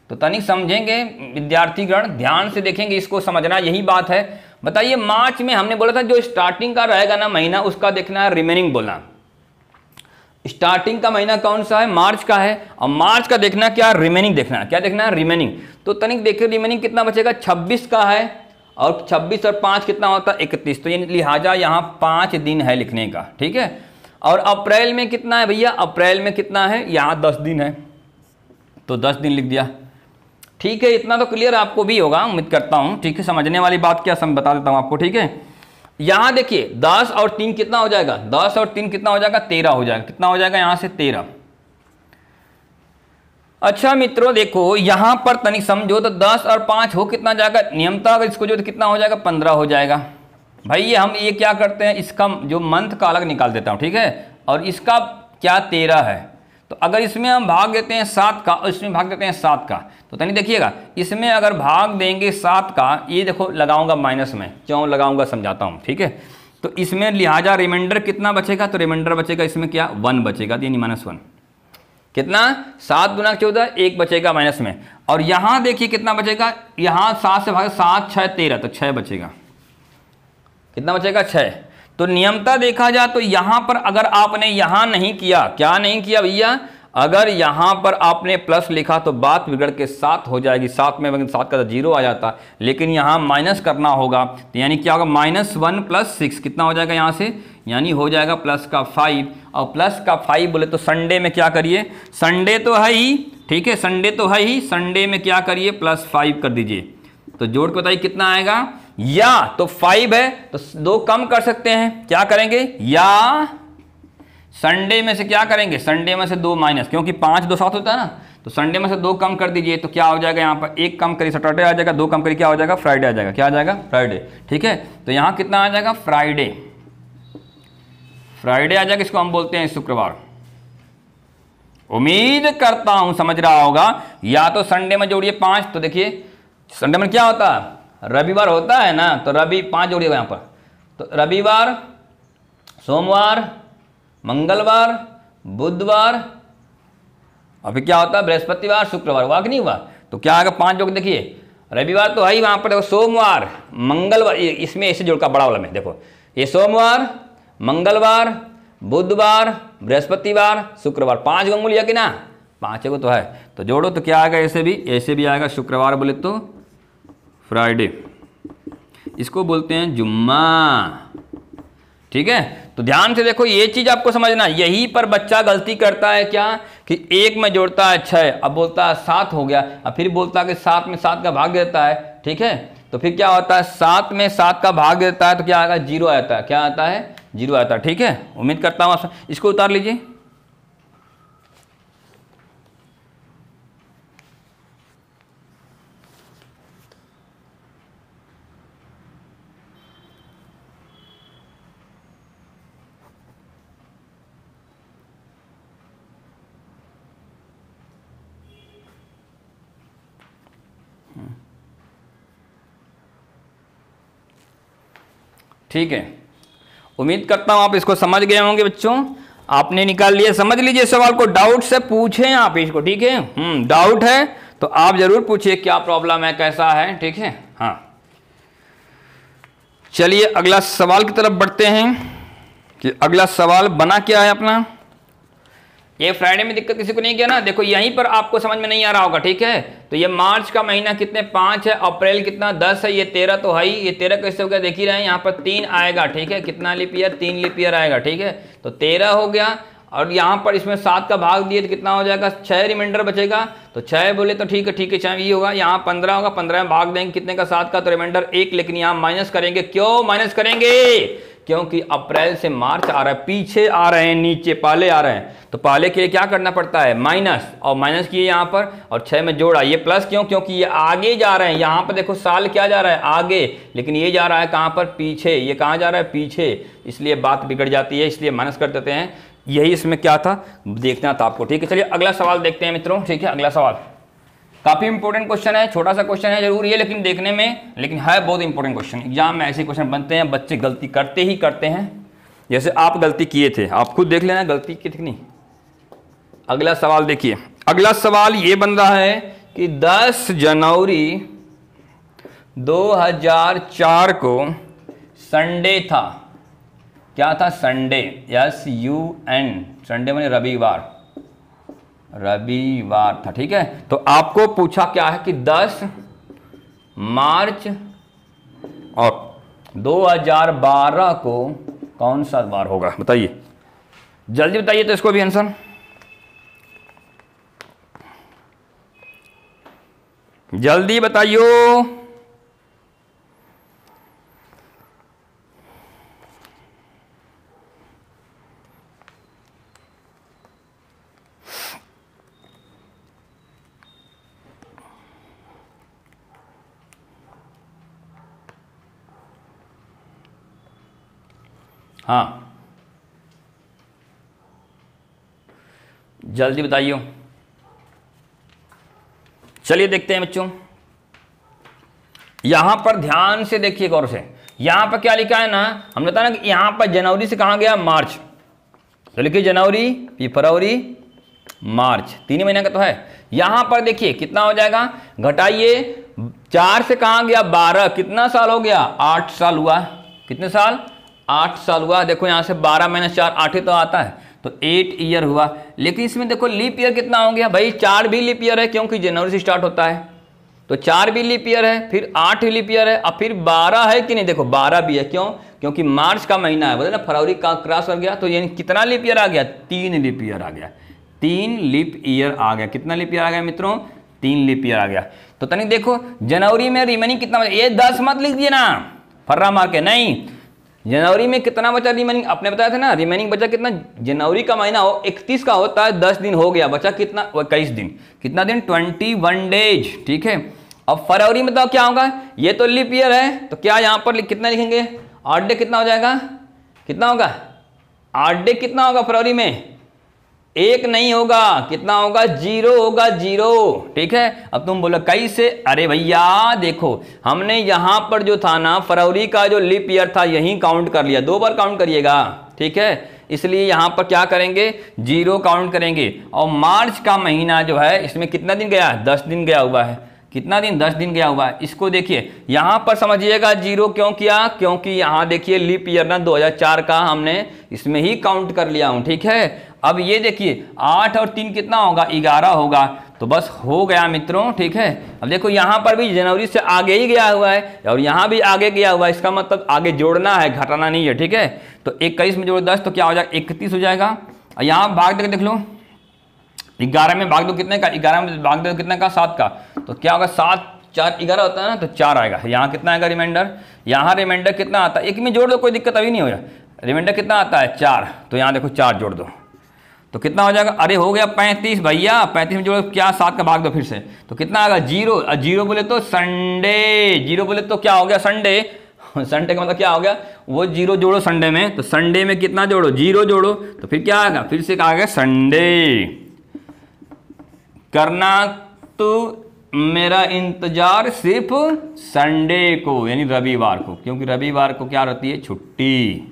तो तनिक समझेंगे विद्यार्थीगण, ध्यान से देखेंगे, इसको समझना, यही बात है। बताइए मार्च में हमने बोला था जो स्टार्टिंग का रहेगा ना महीना, उसका देखना है रिमेनिंग बोलना। स्टार्टिंग का महीना कौन सा है, मार्च का है, और मार्च का देखना क्या, रिमेनिंग देखना है। क्या देखना है, रिमेनिंग। तो तनिक देखिए रिमेनिंग कितना बचेगा, 26 का है, और 26 और 5 कितना होता है, 31। तो ये लिहाजा यहाँ 5 दिन है लिखने का। ठीक है, और अप्रैल में कितना है भैया, अप्रैल में कितना है, यहाँ 10 दिन है, तो 10 दिन लिख दिया। ठीक है, इतना तो क्लियर आपको भी होगा, उम्मीद करता हूं। ठीक है, समझने वाली बात क्या समझ बता देता हूं आपको। ठीक है, यहां देखिए 10 और 3 कितना हो जाएगा, 10 और 3 कितना हो जाएगा, 13 हो जाएगा। कितना हो जाएगा यहां से, 13। अच्छा मित्रों देखो यहां पर तनिक समझो, तो 10 और 5 हो कितना जाएगा, नियमता अगर इसको जो तो कितना हो जाएगा, 15 हो जाएगा भाई। ये हम ये क्या करते हैं, इसका जो मंथ का अलग निकाल देता हूं। ठीक है, और इसका क्या 13 है, तो अगर इसमें हम भाग देते हैं 7 का और इसमें भाग देते हैं 7 का, तो तनी देखिएगा इसमें अगर भाग देंगे 7 का, ये देखो लगाऊंगा माइनस में, क्यों लगाऊंगा समझाता हूं। ठीक है, तो इसमें लिहाजा रिमाइंडर कितना बचेगा, तो रिमाइंडर बचेगा इसमें क्या, 1 बचेगा, यानी -1। कितना, 7 गुना 14, 1 बचेगा माइनस में। और यहां देखिए कितना बचेगा, यहां 7 से भागे 7 6 13, तो 6 बचेगा। कितना बचेगा, 6। तो नियमता देखा जाए तो यहां पर अगर आपने यहां नहीं किया, क्या नहीं किया भैया, अगर यहां पर आपने प्लस लिखा तो बात बिगड़ के 7 हो जाएगी। 7 में 7 का 0 आ जाता, लेकिन यहां माइनस करना होगा, तो यानी क्या होगा, -1 + 6 कितना हो जाएगा, यहां से यानी हो जाएगा प्लस का 5। और प्लस का 5 बोले तो संडे में क्या करिए, संडे तो है ही, ठीक है, संडे तो है ही, संडे में क्या करिए प्लस 5 कर दीजिए। तो जोड़ के बताइए कितना आएगा, या तो 5 है तो 2 कम कर सकते हैं, क्या करेंगे, या संडे में से क्या करेंगे, संडे में से 2 माइनस, क्योंकि 5 2 7 होता है ना, तो संडे में से 2 कम कर दीजिए। तो क्या हो जाएगा, यहाँ पर 1 कम करिए सैटरडे आ जाएगा, 2 कम करिए क्या हो जाएगा, फ्राइडे आ जाएगा। क्या आ जाएगा, फ्राइडे, ठीक है। तो यहाँ कितना आ जाएगा, फ्राइडे, फ्राइडे आ जाएगा, इसको हम बोलते हैं शुक्रवार। उम्मीद करता हूं समझ रहा होगा। या तो संडे में जोड़िए 5, तो देखिए संडे में क्या होता है, रविवार होता है ना, तो रवि 5 जोड़िएगा यहाँ पर, तो रविवार, सोमवार, मंगलवार, बुधवार, और फिर क्या होता है बृहस्पतिवार, शुक्रवार, हुआ कि नहीं हुआ। तो क्या आएगा 5 जोड़, देखिए रविवार तो है ही वहाँ पर, देखो सोमवार, मंगलवार, इसमें ऐसे जोड़ का बड़ा वाला में देखो, ये सोमवार, मंगलवार, बुधवार, बृहस्पतिवार, शुक्रवार, 5 अंगुल है कि ना, 5 को तो है। तो जोड़ो तो क्या आएगा, ऐसे भी आएगा, शुक्रवार बोले तो फ्राइडे, इसको बोलते हैं जुम्मा, ठीक है। तो ध्यान से देखो, ये चीज आपको समझना, यहीं पर बच्चा गलती करता है क्या, कि 1 में जोड़ता है 6, अब बोलता है 7 हो गया, अब फिर बोलता है कि 7 में 7 का भाग देता है, ठीक है। तो फिर क्या होता है, 7 में 7 का भाग देता है तो क्या आएगा, 0 आता है, क्या आता है, 0 आता है, ठीक है। उम्मीद करता हूँ इसको उतार लीजिए। ठीक है, उम्मीद करता हूं आप इसको समझ गए होंगे बच्चों। आपने निकाल लिया, समझ लीजिए सवाल को, डाउट से पूछें आप इसको, ठीक है। डाउट है तो आप जरूर पूछिए क्या प्रॉब्लम है, कैसा है, ठीक है। हाँ चलिए अगला सवाल की तरफ बढ़ते हैं कि अगला सवाल बना क्या है अपना। ये फ्राइडे में दिक्कत किसी को नहीं किया ना, देखो यहीं पर आपको समझ में नहीं आ रहा होगा, ठीक है। तो ये मार्च का महीना कितने 5 है, अप्रैल कितना 10 है, ये 13 तो है ही, ये 13 कैसे हो गया देख ही रहे हैं, यहाँ पर 3 आएगा, ठीक है। कितना लीप ईयर, 3 लीप ईयर आएगा, ठीक है। तो 13 हो गया, और यहाँ पर इसमें 7 का भाग दिए तो कितना हो जाएगा, 6 रिमाइंडर बचेगा, तो 6 बोले तो ठीक है, चाहे ये होगा, यहाँ 15 होगा, 15 में भाग देंगे कितने का, 7 का, तो रिमाइंडर 1, लेकिन यहाँ माइनस करेंगे, क्यों माइनस करेंगे, क्योंकि अप्रैल से मार्च आ रहा है, पीछे आ रहे हैं, नीचे पहले आ रहे हैं, तो पहले के लिए क्या करना पड़ता है, माइनस, और माइनस किए यहाँ पर, और 6 में जोड़ा, ये प्लस क्यों, क्योंकि ये आगे जा रहे हैं, यहाँ पर देखो साल क्या जा रहा है, आगे, लेकिन ये जा रहा है कहाँ पर, पीछे, ये कहाँ जा रहा है, पीछे, इसलिए बात बिगड़ जाती है, इसलिए माइनस कर देते हैं। यही इसमें क्या था, देखना था आपको, ठीक है। चलिए अगला सवाल देखते हैं मित्रों, ठीक है। अगला सवाल काफ़ी इंपॉर्टेंट क्वेश्चन है, छोटा सा क्वेश्चन है जरूर ये, लेकिन देखने में, लेकिन है बहुत इंपॉर्टेंट क्वेश्चन। एग्जाम में ऐसे क्वेश्चन बनते हैं, बच्चे गलती करते ही करते हैं, जैसे आप गलती किए थे, आप खुद देख लेना गलती कितनी। अगला सवाल देखिए, अगला सवाल ये बन रहा है कि 10 जनवरी 2004 को संडे था, क्या था, संडे, SUN, संडे माने रविवार, रविवार था, ठीक है। तो आपको पूछा क्या है कि 10 मार्च और 2012 को कौन सा वार होगा, बताइए, जल्दी बताइए तो इसको भी आंसर, जल्दी बताइयो। हाँ जल्दी बताइए। चलिए देखते हैं बच्चों, यहां पर ध्यान से देखिए गौर से, यहां पर क्या लिखा है ना, हमने बताया ना कि यहां पर जनवरी से कहां गया, मार्च, तो लिखिए जनवरी, फरवरी, मार्च, 3 महीने का तो है। यहां पर देखिए कितना हो जाएगा, घटाइए, 4 से कहां गया, 12, कितना साल हो गया, 8 साल हुआ, कितने साल, 8 साल हुआ। देखो यहां से 12 - 4, 8 ही तो आता है, तो 8 ईयर हुआ। लेकिन इसमें देखो लीप ईयर कितना हो गया भाई, 4 भी लीप ईयर है, क्योंकि जनवरी से स्टार्ट होता है, तो 4 भी लीप ईयर है, फिर 8 लीप ईयर है, अब फिर 12 है कि नहीं, देखो 12 भी है। क्यों? क्योंकि मार्च का महीना है, बोले ना फरवरी का क्रॉस कर गया, तो यानी कितना लीप ईयर आ गया? 3 लीप ईयर आ गया। 3 लीप ईयर आ गया। कितना लीप ईयर आ गया मित्रों? 3 लीप ईयर आ गया। तो तनिक देखो जनवरी में रिमेनिंग कितना बचा, ये 10 मत लिख दिए ना फर्रा मार के, नहीं, जनवरी में कितना बचा रिमेनिंग, आपने बताया था ना, रिमेनिंग बचा कितना, जनवरी का महीना हो 31 का होता है, 10 दिन हो गया, बचा कितना? 21 दिन। कितना दिन? 21 डेज। ठीक है, अब फरवरी में तो क्या होगा, ये तो लीप ईयर है, तो क्या यहाँ पर कितना लिखेंगे? 8 डे कितना हो जाएगा? कितना होगा? 8 डे कितना होगा फरवरी में? 1 नहीं होगा, कितना होगा? 0 होगा, 0। ठीक है, अब तुम बोलो कैसे? अरे भैया देखो, हमने यहां पर जो था ना फरवरी का जो लीप ईयर था यहीं काउंट कर लिया, 2 बार काउंट करिएगा। ठीक है, इसलिए यहां पर क्या करेंगे? 0 काउंट करेंगे। और मार्च का महीना जो है इसमें कितना दिन गया? 10 दिन गया हुआ है। कितना दिन? 10 दिन गया हुआ है। इसको देखिए यहां पर समझिएगा 0 क्यों किया, क्योंकि यहां देखिए लीप ईयर ना 2004 का हमने इसमें ही काउंट कर लिया हूं। ठीक है, अब ये देखिए 8 और 3 कितना होगा? 11 होगा। तो बस हो गया मित्रों। ठीक है, अब देखो यहां पर भी जनवरी से आगे ही गया हुआ है और यहां भी आगे गया हुआ है, इसका मतलब आगे जोड़ना है, घटाना नहीं है। ठीक है, तो 21 में जोड़ो 10 तो क्या हो जाएगा? 31 हो जाएगा। और यहां भाग देख लो, 11 में भाग दो कितने का? 11 में भाग दो कितने का? 7 का। तो क्या होगा? 7 4 11 होता है ना, तो 4 आएगा। यहाँ कितना आएगा रिमाइंडर? यहाँ रिमाइंडर कितना आता है? 1 में जोड़ दो, कोई दिक्कत अभी नहीं हो जाए। रिमाइंडर कितना आता है? 4। तो यहाँ देखो 4 जोड़ दो तो कितना हो जाएगा? अरे हो गया 35 भैया। 35 में जोड़ो क्या? 7 का भाग दो फिर से, तो कितना आएगा? 0। 0 बोले तो संडे, 0 बोले तो क्या हो गया? संडे। संडे का मतलब क्या हो गया? वो 0 जोड़ो संडे में, तो संडे में कितना जोड़ो? 0 जोड़ो, तो फिर क्या आएगा? फिर से आ गया संडे। करना तो मेरा इंतजार सिर्फ संडे को, यानी रविवार को, क्योंकि रविवार को क्या रहती है? छुट्टी।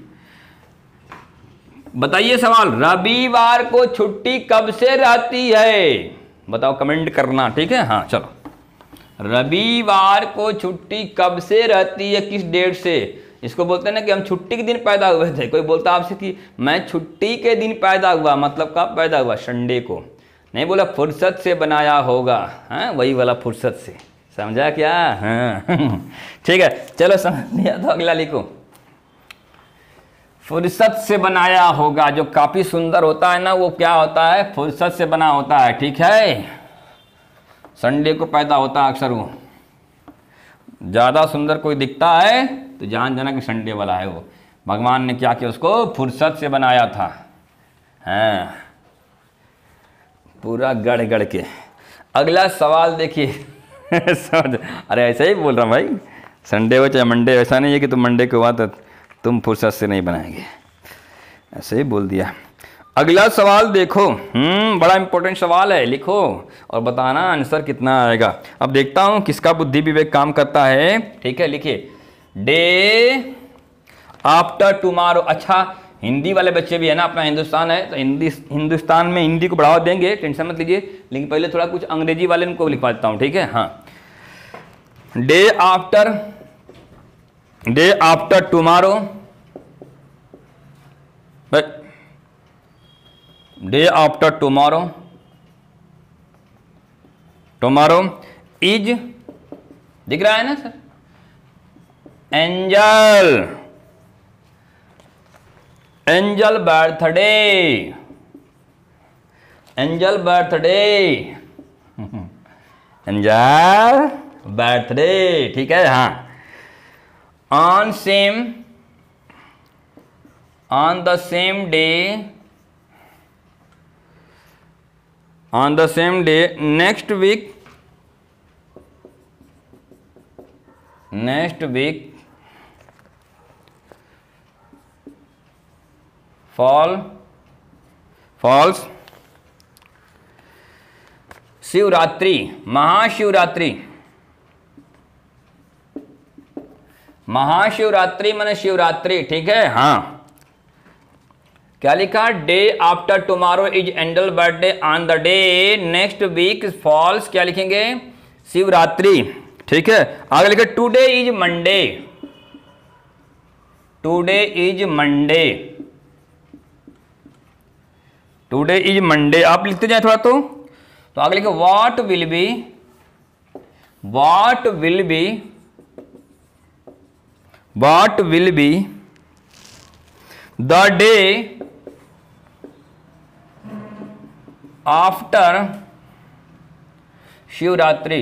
बताइए सवाल, रविवार को छुट्टी कब से रहती है? बताओ, कमेंट करना। ठीक है, हाँ चलो, रविवार को छुट्टी कब से रहती है? किस डेट से? इसको बोलते हैं ना कि हम छुट्टी के दिन पैदा हुए थे। कोई बोलता आपसे कि मैं छुट्टी के दिन पैदा हुआ, मतलब कब पैदा हुआ? संडे को। नहीं बोला फुर्सत से बनाया होगा, हाँ वही वाला फुर्सत से, समझा क्या? हाँ ठीक है, चलो समझ लिया तो अगला लिखो। फुर्सत से बनाया होगा, जो काफी सुंदर होता है ना, वो क्या होता है? फुर्सत से बना होता है। ठीक है, संडे को पैदा होता है अक्सर। वो ज्यादा सुंदर कोई दिखता है तो जान जाना कि संडे वाला है वो। भगवान ने क्या किया? उसको फुर्सत से बनाया था। हाँ, पूरा गढ़ गढ़ के। अगला सवाल देखिए समझ, अरे ऐसे ही बोल रहा हूँ भाई, संडे हो चाहे मंडे, ऐसा नहीं है कि तुम मंडे को हुआ तो तुम फुर्सत से नहीं बनाएंगे, ऐसे ही बोल दिया। अगला सवाल देखो, बड़ा इंपॉर्टेंट सवाल है, लिखो और बताना आंसर कितना आएगा। अब देखता हूँ किसका बुद्धि विवेक काम करता है। ठीक है, लिखिए डे आफ्टर टुमारो। अच्छा, हिंदी वाले बच्चे भी है ना, अपना हिंदुस्तान है तो हिंदुस्तान में हिंदी को बढ़ावा देंगे, टेंशन मत लीजिए। लेकिन पहले थोड़ा कुछ अंग्रेजी वाले उनको लिखवा देता हूँ। ठीक है, हाँ, day after tomorrow, day after tomorrow, tomorrow is, दिख रहा है ना sir, angel birthday, angel birthday, angel birthday. ठीक है, हाँ, on the same day next week falls Shivratri, Mahashivratri माने शिवरात्रि। ठीक है, हाँ, क्या लिखा? Day after tomorrow is angel birthday, on the day next week falls, क्या लिखेंगे? शिवरात्रि। ठीक है, आगे लिखे today is Monday, today is Monday. आप लिखते जाए थोड़ा तो आगे लिखे what will be what will be the day after Shivratri,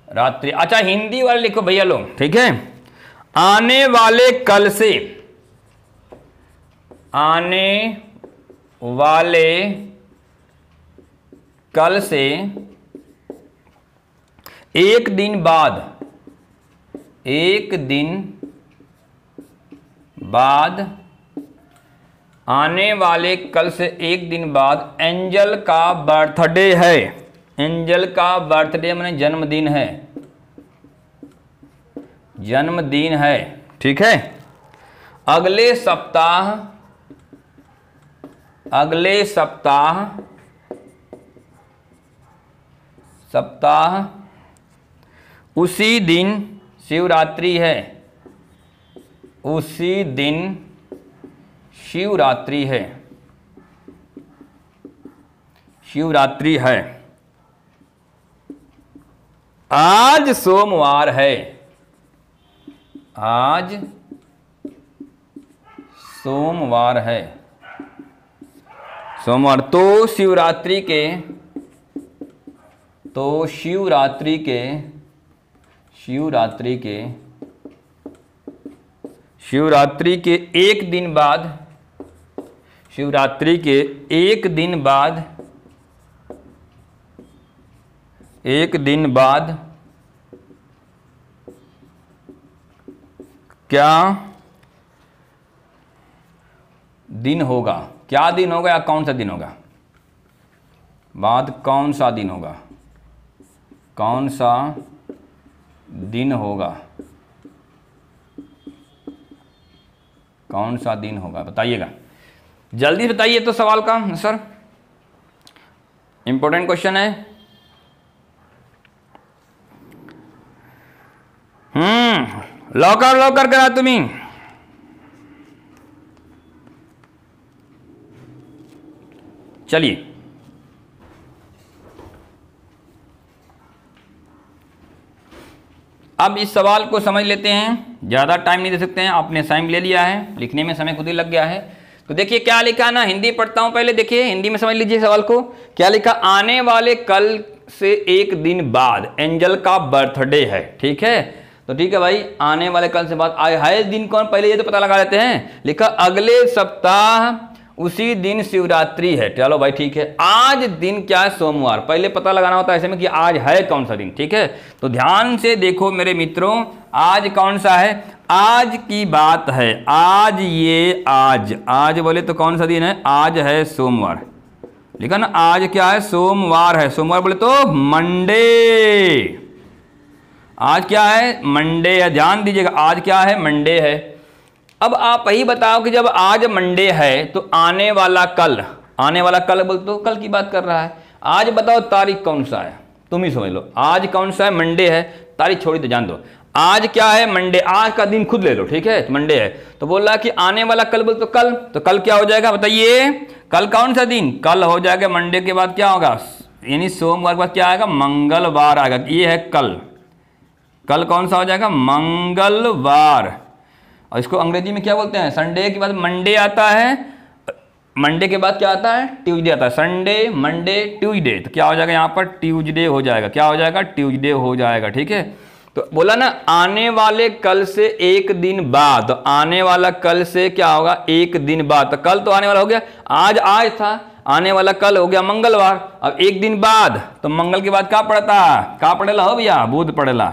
रात्रि। अच्छा हिंदी वाले लिखो भैया लोग, ठीक है। आने वाले कल से, आने वाले कल से एक दिन बाद, एक दिन बाद, आने वाले कल से एक दिन बाद एंजल का बर्थडे है। एंजल का बर्थडे माने जन्मदिन है, जन्मदिन है, ठीक है। अगले सप्ताह, अगले सप्ताह, सप्ताह उसी दिन शिवरात्रि है, उसी दिन शिवरात्रि है, शिवरात्रि है। आज सोमवार है, आज सोमवार है, सोमवार। तो शिवरात्रि के, तो शिवरात्रि के, शिवरात्रि के, शिवरात्रि के एक दिन बाद, शिवरात्रि के एक दिन बाद, एक दिन बाद क्या दिन होगा? क्या दिन होगा या कौन सा दिन होगा? बाद कौन सा दिन होगा? कौन सा दिन होगा? कौन सा दिन होगा बताइएगा, जल्दी बताइए तो सवाल का सर, इंपॉर्टेंट क्वेश्चन है। लवकर करा तुम्ही। चलिए अब इस सवाल को समझ लेते हैं, ज़्यादा टाइम नहीं दे सकते हैं, आपने टाइम ले लिया है, लिखने में समय खुद ही लग गया है। तो देखिए क्या लिखा ना, हिंदी पढ़ता हूं पहले, देखिए हिंदी में समझ लीजिए सवाल को। क्या लिखा? आने वाले कल से एक दिन बाद एंजल का बर्थडे है, ठीक है। तो ठीक है भाई, आने वाले कल से बाद आए है दिन कौन, पहले ये तो पता लगा लेते हैं। लिखा अगले सप्ताह उसी दिन शिवरात्रि है, चलो भाई ठीक है। आज दिन क्या है? सोमवार, पहले पता लगाना होता है ऐसे में कि आज है कौन सा दिन, ठीक है। तो ध्यान से देखो मेरे मित्रों, आज कौन सा है? आज की बात है, आज ये आज बोले तो कौन सा दिन है? आज है सोमवार, लिखा ना, आज क्या है? सोमवार है। सोमवार बोले तो मंडे, आज क्या है? मंडे है, ध्यान दीजिएगा, आज क्या है? मंडे है। अब आप ही बताओ कि जब आज मंडे है तो आने वाला कल, आने वाला कल बोल तो कल की बात कर रहा है। आज बताओ तारीख कौन सा है, तुम ही समझ लो। आज कौन सा है? मंडे है, तारीख छोड़ी तो जान दो। आज क्या है? मंडे, आज का दिन खुद ले लो, ठीक है, मंडे है। तो बोल रहा कि आने वाला कल बोल तो कल क्या हो जाएगा बताइए? कल कौन सा दिन? कल हो जाएगा। मंडे के बाद क्या होगा? यानी सोमवार के बाद क्या आएगा? मंगलवार आएगा। ये है कल, कल कौन सा हो जाएगा? मंगलवार। और इसको अंग्रेजी में क्या बोलते हैं? संडे के बाद मंडे आता है, मंडे के बाद क्या आता है? ट्यूसडे आता है। संडे, मंडे, ट्यूसडे, तो क्या हो जाएगा यहाँ पर? ट्यूसडे हो जाएगा। क्या हो जाएगा? ट्यूसडे हो जाएगा, ठीक है। तो बोला ना आने वाले कल से एक दिन बाद, तो आने वाला कल से क्या होगा? एक दिन बाद। तो कल तो आने वाला हो गया, आज था, आने वाला कल हो गया मंगलवार। अब एक दिन बाद, तो मंगल के बाद क्या पड़ता? क्या पड़ेला हो भैया? बुध पड़ेला,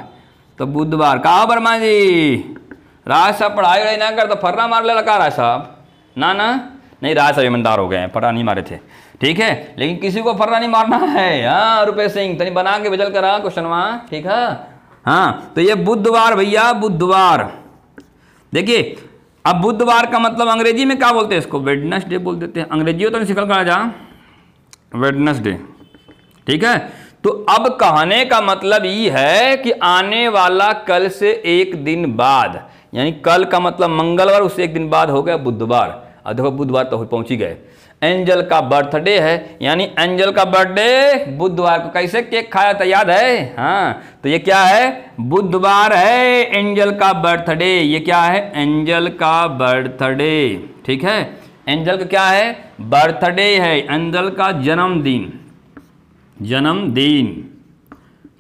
तो बुधवार। कहा वर्मा जी राज साहब पढ़ाई ना कर तो फर्रा मार ले लगा राज साहब? ना नहीं, राज साहब ईमानदार हो गए, फर्रा नहीं मारे थे, ठीक है। लेकिन किसी को फर्रा नहीं मारना है। हाँ रुपये सिंह तनी बना के भेजल करा क्वेश्चन वहाँ, ठीक है। हाँ तो ये बुधवार भैया, बुधवार। देखिए अब बुधवार का मतलब अंग्रेजी में क्या बोलते हैं? इसको वेडनेसडे बोल देते हैं। अंग्रेजी तो नहीं सिखल करा जा, वेडनेसडे, ठीक है। तो अब कहने का मतलब ये है कि आने वाला कल से एक दिन बाद, यानी कल का मतलब मंगलवार, उससे एक दिन बाद हो गया बुधवार। अब देखो बुधवार तो पहुंच ही गए। एंजल का बर्थडे है, यानी एंजल का बर्थडे बुधवार को। कैसे केक खाया था याद है? हाँ, तो ये क्या है? बुधवार है एंजल का बर्थडे। ये क्या है? एंजल का बर्थडे। ठीक है, एंजल का क्या है? बर्थडे है, एंजल का जन्मदिन। जन्मदिन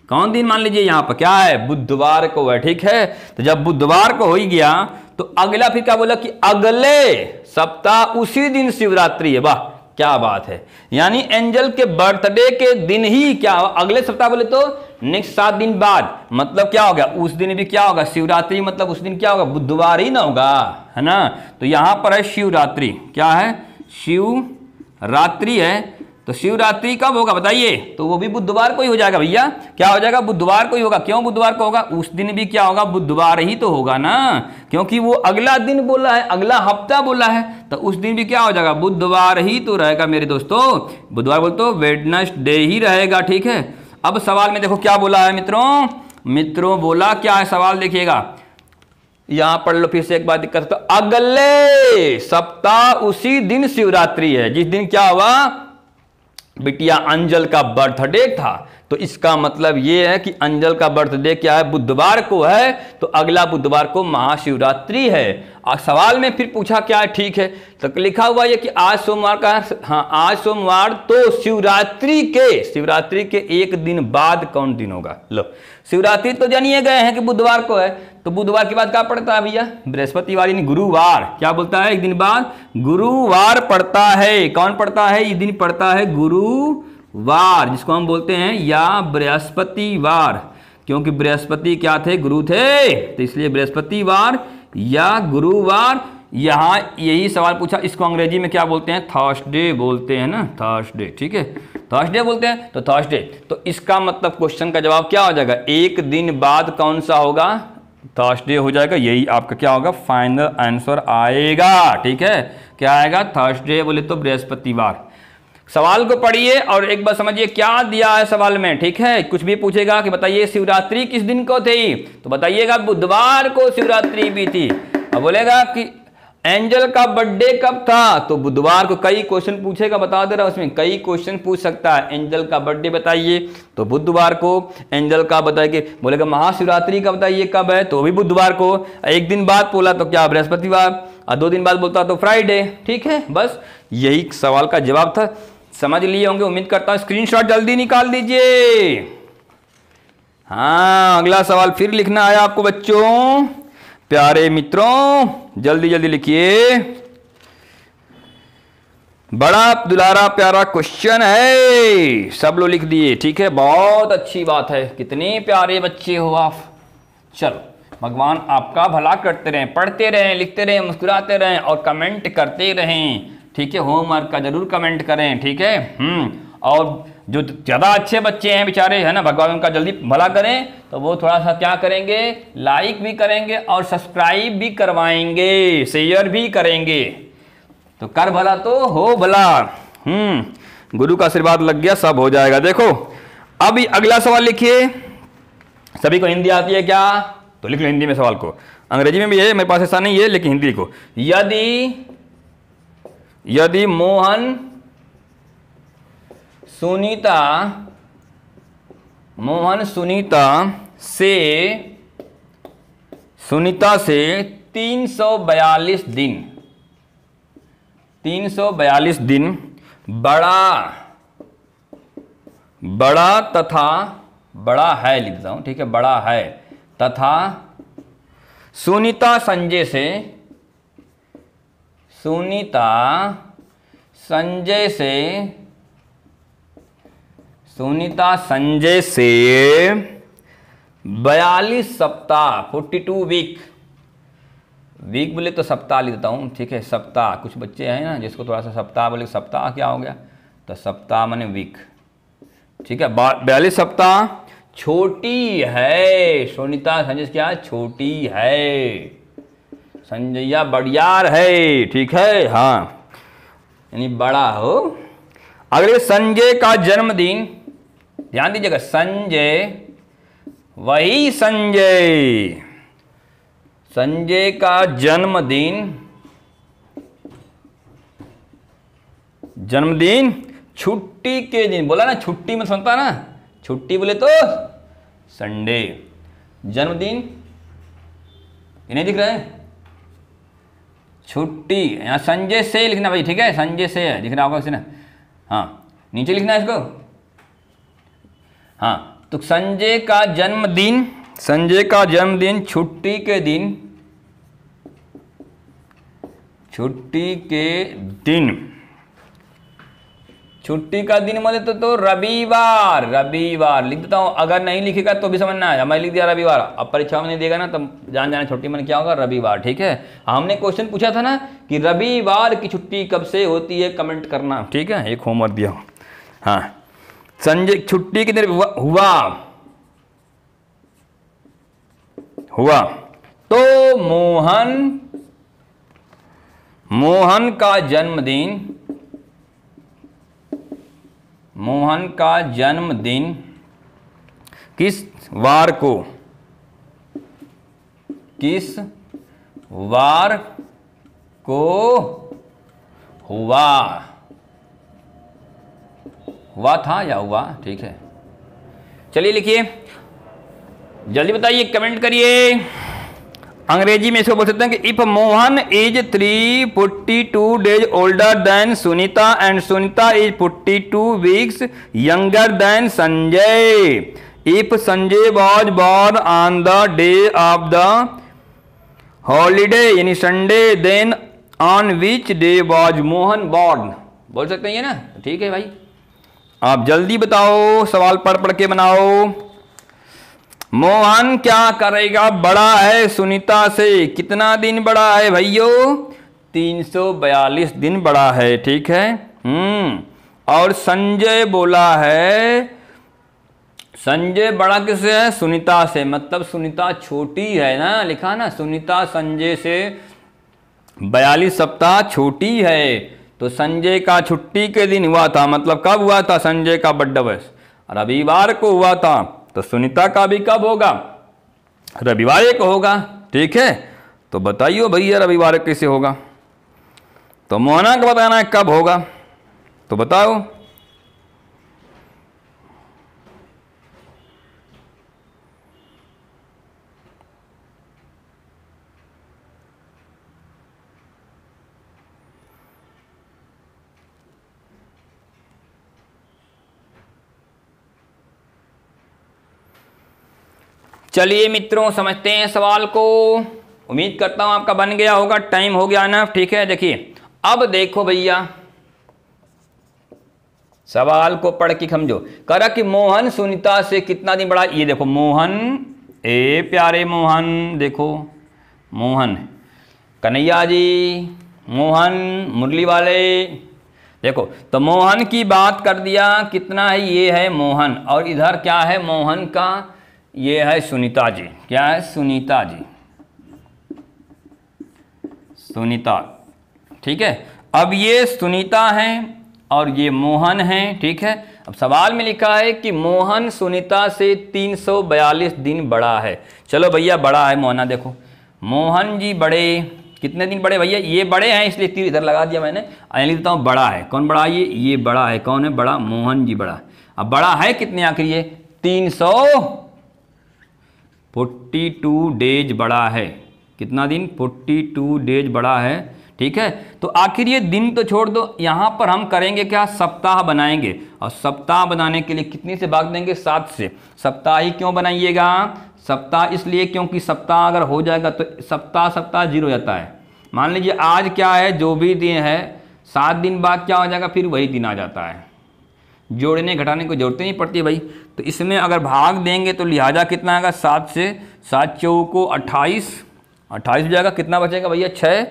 कौन दिन मान लीजिए यहाँ पर क्या है? बुधवार को है। ठीक है, तो जब बुधवार को हो ही गया तो अगला फिर क्या बोला कि अगले सप्ताह उसी दिन शिवरात्रि है। वाह क्या बात है, यानी एंजल के बर्थडे के दिन ही क्या हो? अगले सप्ताह बोले तो नेक्स्ट 7 दिन बाद, मतलब क्या होगा? उस दिन भी क्या होगा? शिवरात्रि, मतलब उस दिन क्या होगा? बुधवार ही ना होगा, है ना? तो यहां पर है शिवरात्रि। क्या है? शिवरात्रि है। तो शिवरात्रि कब होगा बताइए? तो वो भी बुधवार को ही हो जाएगा भैया। क्या हो जाएगा? बुधवार को ही होगा। क्यों बुधवार को होगा? उस दिन भी क्या होगा? बुधवार ही तो होगा ना, क्योंकि वो अगला दिन बोला है, अगला हफ्ता बोला है, तो उस दिन भी क्या हो जाएगा? बुधवार ही तो रहेगा मेरे दोस्तों। बुधवार बोल तो वेडनेसडे ही रहेगा। ठीक है, अब सवाल में देखो क्या बोला है मित्रों। मित्रों बोला क्या है सवाल? देखिएगा, यहां पढ़ लो फिर से एक बार दिक्कत। तो अगले सप्ताह उसी दिन शिवरात्रि है, जिस दिन क्या हुआ? बिटिया अंजल का बर्थडे था। तो इसका मतलब यह है कि अंजल का बर्थडे क्या है? बुधवार को है, तो अगला बुधवार को महाशिवरात्रि है। और सवाल में फिर पूछा क्या है? ठीक है, तो लिखा हुआ है कि आज सोमवार का, हाँ आज सोमवार, तो शिवरात्रि के एक दिन बाद कौन दिन होगा? लो, शिवरात्रि तो जानिए गए हैं कि बुधवार को है, तो बुधवार के बाद क्या पड़ता है भैया? बृहस्पतिवार यानी गुरुवार। क्या बोलता है? एक दिन बाद गुरुवार पड़ता है। कौन पड़ता है? ये दिन पड़ता है गुरुवार, जिसको हम बोलते हैं या बृहस्पतिवार, क्योंकि बृहस्पति क्या थे? गुरु थे, तो इसलिए बृहस्पतिवार या गुरुवार। यहां यही सवाल पूछा, इसको अंग्रेजी में क्या बोलते हैं? थर्सडे बोलते हैं ना, थर्सडे। ठीक है, थर्सडे बोलते हैं, तो थर्सडे। तो इसका मतलब क्वेश्चन का जवाब क्या हो जाएगा? एक दिन बाद कौन सा होगा? थर्सडे हो जाएगा। यही आपका क्या होगा? फाइनल आंसर आएगा। ठीक है, क्या आएगा? थर्सडे बोले तो बृहस्पतिवार। सवाल को पढ़िए और एक बार समझिए क्या दिया है सवाल में। ठीक है, कुछ भी पूछेगा कि बताइए शिवरात्रि किस दिन को थी, तो बताइएगा बुधवार को शिवरात्रि भी थी। अब बोलेगा कि एंजल का बर्थडे कब था, तो बुधवार को। कई क्वेश्चन पूछेगा, बता दे रहा उसमें कई क्वेश्चन पूछ सकता है। एंजल का बर्थडे बताइए तो बुधवार को। एंजल का बताइए, बोलेगा महाशिवरात्रि का बताइए कब है, तो भी बुधवार को। एक दिन बाद बोला तो क्या? बृहस्पतिवार। और 2 दिन बाद बोलता तो फ्राइडे। ठीक है, बस यही सवाल का जवाब था। समझ लिए होंगे उम्मीद करता हूं। स्क्रीनशॉट जल्दी निकाल दीजिए। हाँ, अगला सवाल फिर लिखना है आपको बच्चों। प्यारे मित्रों जल्दी जल्दी लिखिए। बड़ा दुलारा प्यारा क्वेश्चन है, सब लोग लिख दिए। ठीक है, बहुत अच्छी बात है, कितने प्यारे बच्चे हो आप। चलो, भगवान आपका भला करते रहें, पढ़ते रहें, लिखते रहें, मुस्कुराते रहें और कमेंट करते रहें। ठीक है, होमवर्क का जरूर कमेंट करें। ठीक है, और जो ज़्यादा अच्छे बच्चे हैं बेचारे, है ना, भगवान उनका जल्दी भला करें, तो वो थोड़ा सा क्या करेंगे? लाइक भी करेंगे और सब्सक्राइब भी करवाएंगे, शेयर भी करेंगे। तो कर भला तो हो भला। गुरु का आशीर्वाद लग गया, सब हो जाएगा। देखो अभी अगला सवाल लिखिए। सभी को हिंदी आती है क्या? तो लिख लो हिंदी में सवाल को। अंग्रेजी में भी है, मेरे पास ऐसा नहीं है, लेकिन हिंदी लिखो। यदि मोहन सुनीता से 342 दिन बड़ा तथा बड़ा है, लिख देता हूं। ठीक है, बड़ा है तथा सुनीता संजय से 42 सप्ताह 42 वीक बोले तो सप्ताह लिख देता हूँ। ठीक है, सप्ताह, कुछ बच्चे हैं ना जिसको थोड़ा सा सप्ताह बोले, सप्ताह क्या हो गया? तो सप्ताह माने वीक। ठीक है, 42 सप्ताह छोटी है। सुनीता संजय क्या है? छोटी है। संजैया बड़ियार है। ठीक है, हाँ, यानी बड़ा हो। अगले संजय का जन्मदिन, ध्यान दीजिएगा, संजय, वही संजय का जन्मदिन जन्मदिन छुट्टी के दिन, बोला ना छुट्टी में सुनता ना, छुट्टी बोले तो संडे। जन्मदिन ये नहीं दिख रहा है, छुट्टी, यहाँ संजय से लिखना भाई, ठीक है, संजय से है, दिख रहा होगा उसे ना, हाँ नीचे लिखना है इसको। हाँ तो संजय का जन्मदिन, संजय का जन्मदिन छुट्टी के दिन, छुट्टी के दिन, छुट्टी का दिन बोले तो रविवार, रविवार लिख देता हूँ। अगर नहीं लिखेगा तो भी समझना है, मैं लिख दिया रविवार, अब परीक्षा में नहीं देगा ना तब जान जाना छुट्टी में क्या होगा, रविवार, ठीक है। हमने क्वेश्चन पूछा था ना कि रविवार की छुट्टी कब से होती है, कमेंट करना, ठीक है, एक होमवर्क दिया। हाँ संजय छुट्टी के दिन हुआ, हुआ तो मोहन, मोहन का जन्मदिन, मोहन का जन्मदिन किस वार को, किस वार को हुआ, हुआ था या हुआ, ठीक है। चलिए लिखिए, जल्दी बताइए, कमेंट करिए। अंग्रेजी में इसको बोल सकते हैं कि if Mohan is 342 days older than Sunita and Sunita is 42 weeks younger than Sanjay, if Sanjay was born on the day of the holiday यानी Sunday, then on which day was Mohan born, बोल सकते हैं ये ना, ठीक है भाई। आप जल्दी बताओ, सवाल पढ़ पढ़ के बनाओ। मोहन क्या करेगा, बड़ा है सुनीता से, कितना दिन बड़ा है भैयो, 342 दिन बड़ा है, ठीक है। और संजय बोला है, संजय बड़ा किससे है, सुनीता से, मतलब सुनीता छोटी है ना, लिखा ना, सुनीता संजय से 42 सप्ताह छोटी है। तो संजय का छुट्टी के दिन हुआ था, मतलब कब हुआ था, संजय का बर्थडे रविवार को हुआ था, तो सुनीता का भी कब होगा, रविवार को होगा, ठीक है। तो बताइए भैया रविवार कैसे होगा, तो मोहना को बताना है कब होगा, तो बताओ। चलिए मित्रों समझते हैं सवाल को, उम्मीद करता हूं आपका बन गया होगा, टाइम हो गया ना, ठीक है। देखिए अब देखो भैया, सवाल को पढ़ के समझो। करा कि मोहन सुनीता से कितना दिन बड़ा, ये देखो मोहन, ए प्यारे मोहन, देखो मोहन, कन्हैया जी, मोहन मुरली वाले, देखो तो मोहन की बात कर दिया, कितना है, ये है मोहन, और इधर क्या है मोहन का, ये है सुनीता जी, क्या है सुनीता जी, सुनीता, ठीक है। अब ये सुनीता है और ये मोहन है, ठीक है। अब सवाल में लिखा है कि मोहन सुनीता से 342 दिन बड़ा है। चलो भैया बड़ा है मोहना, देखो मोहन जी बड़े, कितने दिन बड़े भैया, ये बड़े हैं इसलिए तीर इधर लगा दिया मैंने, लिख देता हूँ बड़ा है, कौन बड़ा है, ये बड़ा है, कौन है बड़ा, मोहन जी बड़ा। अब बड़ा है कितने आखिर, ये 342 डेज बड़ा है, कितना दिन, 42 डेज बड़ा है, ठीक है। तो आखिर ये दिन तो छोड़ दो, यहाँ पर हम करेंगे क्या, सप्ताह बनाएंगे, और सप्ताह बनाने के लिए कितनी से भाग देंगे, 7 से। सप्ताह ही क्यों बनाइएगा, सप्ताह इसलिए क्योंकि सप्ताह अगर हो जाएगा तो सप्ताह सप्ताह 0 हो जाता है। मान लीजिए आज क्या है, जो भी दिन है, 7 दिन बाद क्या हो जाएगा, फिर वही दिन आ जाता है, जोड़ने घटाने को जरूरत नहीं पड़ती है भाई। तो इसमें अगर भाग देंगे तो लिहाजा कितना आएगा, 7 से, 7 चौको 28 हो जाएगा, कितना बचेगा भैया 6,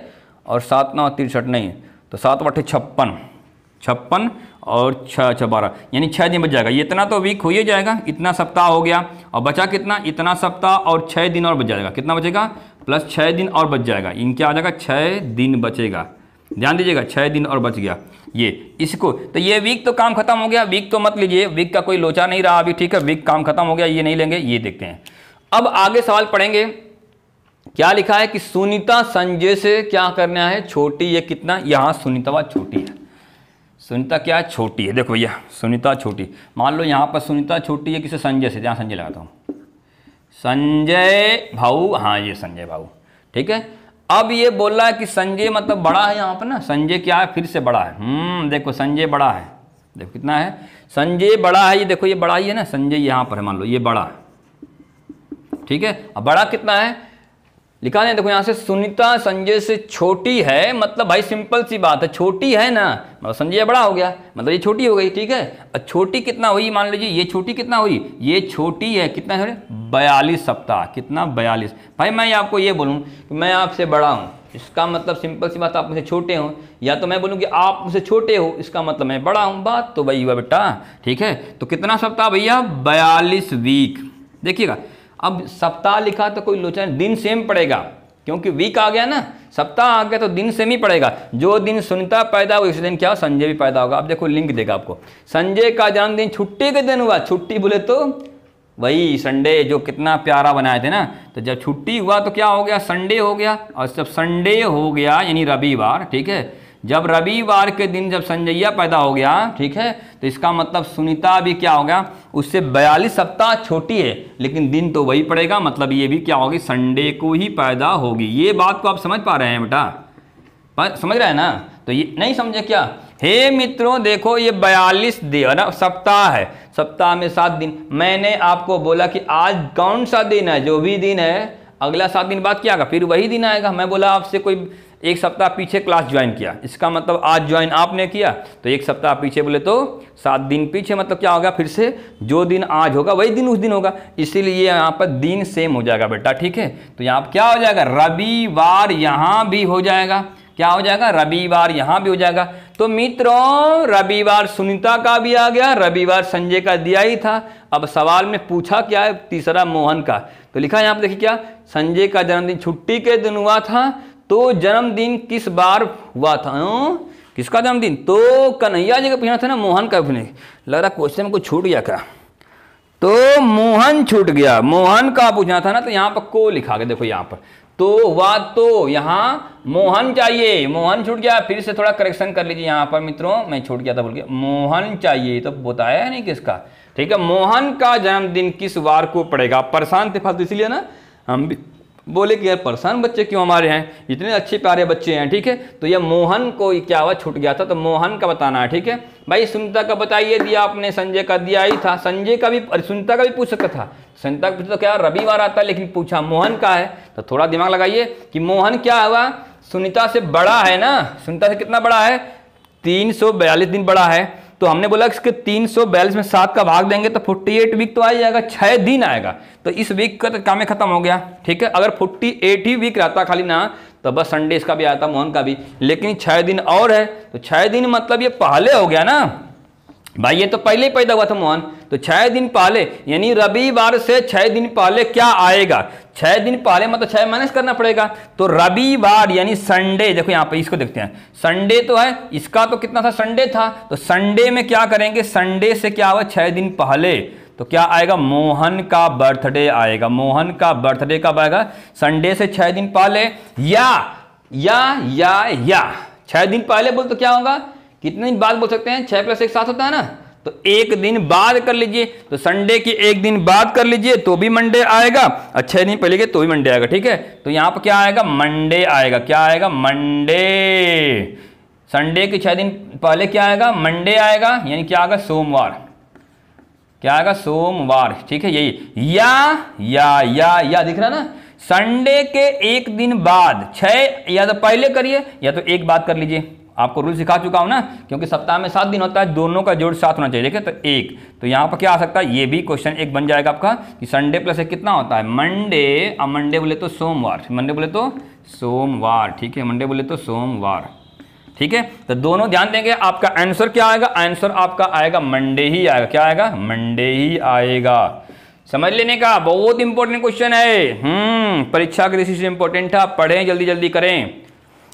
और 7 9 63 नहीं, तो 7 8 56 और 6 6 12, यानी 6 दिन बच जाएगा। ये इतना तो वीक हो ही जाएगा, इतना सप्ताह हो गया, और बचा कितना, इतना सप्ताह और 6 दिन और बच जाएगा, कितना बचेगा, प्लस 6 दिन और बच जाएगा, इनके आ जाएगा 6 दिन बचेगा, ध्यान दीजिएगा 6 दिन और बच गया ये इसको। तो ये वीक तो काम खत्म हो गया, वीक तो मत लीजिए, वीक का कोई लोचा नहीं रहा अभी, ठीक है, वीक काम खत्म हो गया, ये नहीं लेंगे, ये देखते हैं। अब आगे सवाल पढ़ेंगे, क्या लिखा है कि सुनीता संजय से क्या करना है, छोटी, ये कितना, यहाँ सुनीता छोटी है, सुनीता क्या है? छोटी है। देखो भैया सुनीता छोटी, मान लो यहाँ पर सुनीता छोटी है किसे? संजय से। जहाँ संजय लगाता हूँ, संजय भाऊ, हाँ ये संजय भाऊ, ठीक है। अब ये बोल रहा है कि संजय मतलब बड़ा है यहाँ पर ना, संजय क्या है? फिर से बड़ा है। देखो संजय बड़ा है, देखो कितना है, संजय बड़ा है, ये देखो ये बड़ा ही है ना, संजय यहाँ पर है, मान लो ये बड़ा है, ठीक है। अब बड़ा कितना है लिखा नहीं, देखो यहाँ से सुनीता संजय से छोटी है, मतलब भाई सिंपल सी बात है, छोटी है ना, मतलब संजय बड़ा हो गया, मतलब ये छोटी हो गई, ठीक है। और छोटी कितना हुई? मान लीजिए ये छोटी कितना हुई? ये छोटी है कितना है? 42 सप्ताह। कितना? 42। भाई मैं आपको ये बोलूँ कि मैं आपसे बड़ा हूँ, इसका मतलब सिंपल सी बात आप मुझसे छोटे हो, या तो मैं बोलूँ कि आप मुझसे छोटे हो, इसका मतलब मैं बड़ा हूँ। बात तो वही हुआ बेटा, ठीक है। तो कितना सप्ताह भैया? 42 वीक। देखिएगा अब सप्ताह लिखा तो कोई लोचन, दिन सेम पड़ेगा, क्योंकि वीक आ गया ना, सप्ताह आ गया तो दिन सेम ही पड़ेगा। जो दिन सुनीता पैदा हुई उस दिन क्या संजय भी पैदा होगा। अब देखो लिंक देगा आपको, संजय का जन्मदिन छुट्टी के दिन हुआ। छुट्टी बोले तो वही संडे जो कितना प्यारा बनाए थे ना, तो जब छुट्टी हुआ तो क्या हो गया? संडे हो गया। और जब संडे हो गया यानी रविवार, ठीक है, जब रविवार के दिन जब संजैया पैदा हो गया, ठीक है, तो इसका मतलब सुनीता भी क्या हो गया? उससे 42 सप्ताह छोटी है, लेकिन दिन तो वही पड़ेगा, मतलब ये भी क्या होगी? संडे को ही पैदा होगी। ये बात को आप समझ पा रहे हैं बेटा? समझ रहे हैं ना? तो ये नहीं समझे क्या? हे मित्रों देखो ये 42 दिन सप्ताह है, सप्ताह में 7 दिन। मैंने आपको बोला कि आज कौन सा दिन है? जो भी दिन है अगला 7 दिन बाद क्या आएगा? फिर वही दिन आएगा। मैं बोला आपसे कोई एक सप्ताह पीछे क्लास ज्वाइन किया, इसका मतलब आज ज्वाइन आपने किया, तो एक सप्ताह पीछे बोले तो 7 दिन पीछे, मतलब क्या होगा? फिर से जो दिन आज होगा वही दिन उस दिन होगा, इसीलिए यहाँ पर दिन सेम हो जाएगा बेटा, ठीक है। तो यहाँ पर क्या हो जाएगा? रविवार यहाँ भी हो जाएगा। क्या हो जाएगा? रविवार यहाँ भी हो जाएगा। तो मित्रों रविवार सुनीता का भी आ गया, रविवार संजय का दिया ही था। अब सवाल में पूछा क्या है? तीसरा मोहन का। तो लिखा है यहाँ पर देखिए क्या, संजय का जन्मदिन छुट्टी के दिन हुआ था, तो जन्मदिन किस बार हुआ था? किसका जन्मदिन? तो कन्हैया जी का पूछना था ना, मोहन का पूछने। लग रहा क्वेश्चन में कुछ छूट गया क्या? तो मोहन छूट गया, मोहन का पूछना था ना, तो यहाँ पर को लिखा गया। देखो यहाँ पर तो हुआ, तो यहाँ मोहन चाहिए, मोहन छूट गया। फिर से थोड़ा करेक्शन कर लीजिए यहाँ पर मित्रों, मैं छूट गया था बोल के, मोहन चाहिए तो बताया नहीं किसका, ठीक है। मोहन का जन्मदिन किस वार को पड़ेगा? परेशान थे फालतू, इसलिए ना हम भी बोले कि यार परेशान बच्चे क्यों हमारे हैं, इतने अच्छे प्यारे बच्चे हैं, ठीक है। तो ये मोहन को क्या हुआ? छूट गया था, तो मोहन का बताना है, ठीक है भाई। सुनीता का बताइए, दिया आपने, संजय का दिया ही था, संजय का भी, सुनीता का भी पूछ सकता था। सुनीता का तो क्या रविवार आता है, लेकिन पूछा मोहन का है, तो थोड़ा दिमाग लगाइए कि मोहन क्या हुआ? सुनीता से बड़ा है ना, सुनीता से कितना बड़ा है? 342 दिन बड़ा है। तो हमने बोला इसके 342 में 7 का भाग देंगे तो 48 वीक तो आ जाएगा, 6 दिन आएगा। तो इस वीक का तो काम खत्म हो गया, ठीक है। अगर 48 ही वीक रहता खाली ना, तो बस संडे इसका भी आता, मोहन का भी, लेकिन 6 दिन और है, तो 6 दिन मतलब ये पहले हो गया ना भाई, ये तो पहले ही पैदा हुआ था मोहन, तो 6 दिन पहले, यानी रविवार से 6 दिन पहले क्या आएगा? 6 दिन पहले मतलब 6 माइनस करना पड़ेगा, तो रविवार यानी संडे। देखो यहाँ पे इसको देखते हैं, संडे तो है, इसका तो कितना था? संडे था, तो संडे में क्या करेंगे? संडे से क्या हुआ? 6 दिन पहले, तो क्या आएगा? मोहन का बर्थडे आएगा। मोहन का बर्थडे कब आएगा? संडे से 6 दिन पहले, या 6 दिन पहले बोल तो क्या होगा? कितने दिन बाद बोल सकते हैं? 6 + 1 7 होता है ना, तो एक दिन बाद कर लीजिए, तो संडे की एक दिन बाद कर लीजिए तो भी मंडे आएगा, और 6 दिन पहले के तो भी मंडे आएगा, ठीक है। तो यहाँ पर क्या आएगा? मंडे आएगा। क्या आएगा? मंडे। संडे के 6 दिन पहले क्या आएगा? मंडे आएगा, यानी क्या आएगा? सोमवार। क्या आएगा? सोमवार, ठीक है। यही या दिख रहा ना, संडे के एक दिन बाद 6 या तो पहले करिए या तो एक बाद कर लीजिए। आपको रूल सिखा चुका हूं ना, क्योंकि सप्ताह में 7 दिन होता है, दोनों का जोड़ 7 होना चाहिए, देखिए। तो एक, तो यहाँ पर क्या आ सकता है? ये भी क्वेश्चन एक बन जाएगा आपका कि संडे + 1 कितना होता है? मंडे। अब मंडे बोले तो सोमवार, मंडे बोले तो सोमवार, ठीक है, मंडे बोले तो सोमवार, ठीक है। तो दोनों ध्यान देंगे, आपका आंसर क्या आएगा? आंसर आपका आएगा मंडे ही आएगा। क्या आएगा? मंडे ही आएगा। समझ लेने का, बहुत इंपॉर्टेंट क्वेश्चन है, परीक्षा की दृष्टि से इंपॉर्टेंट था। पढ़ें, जल्दी जल्दी करें,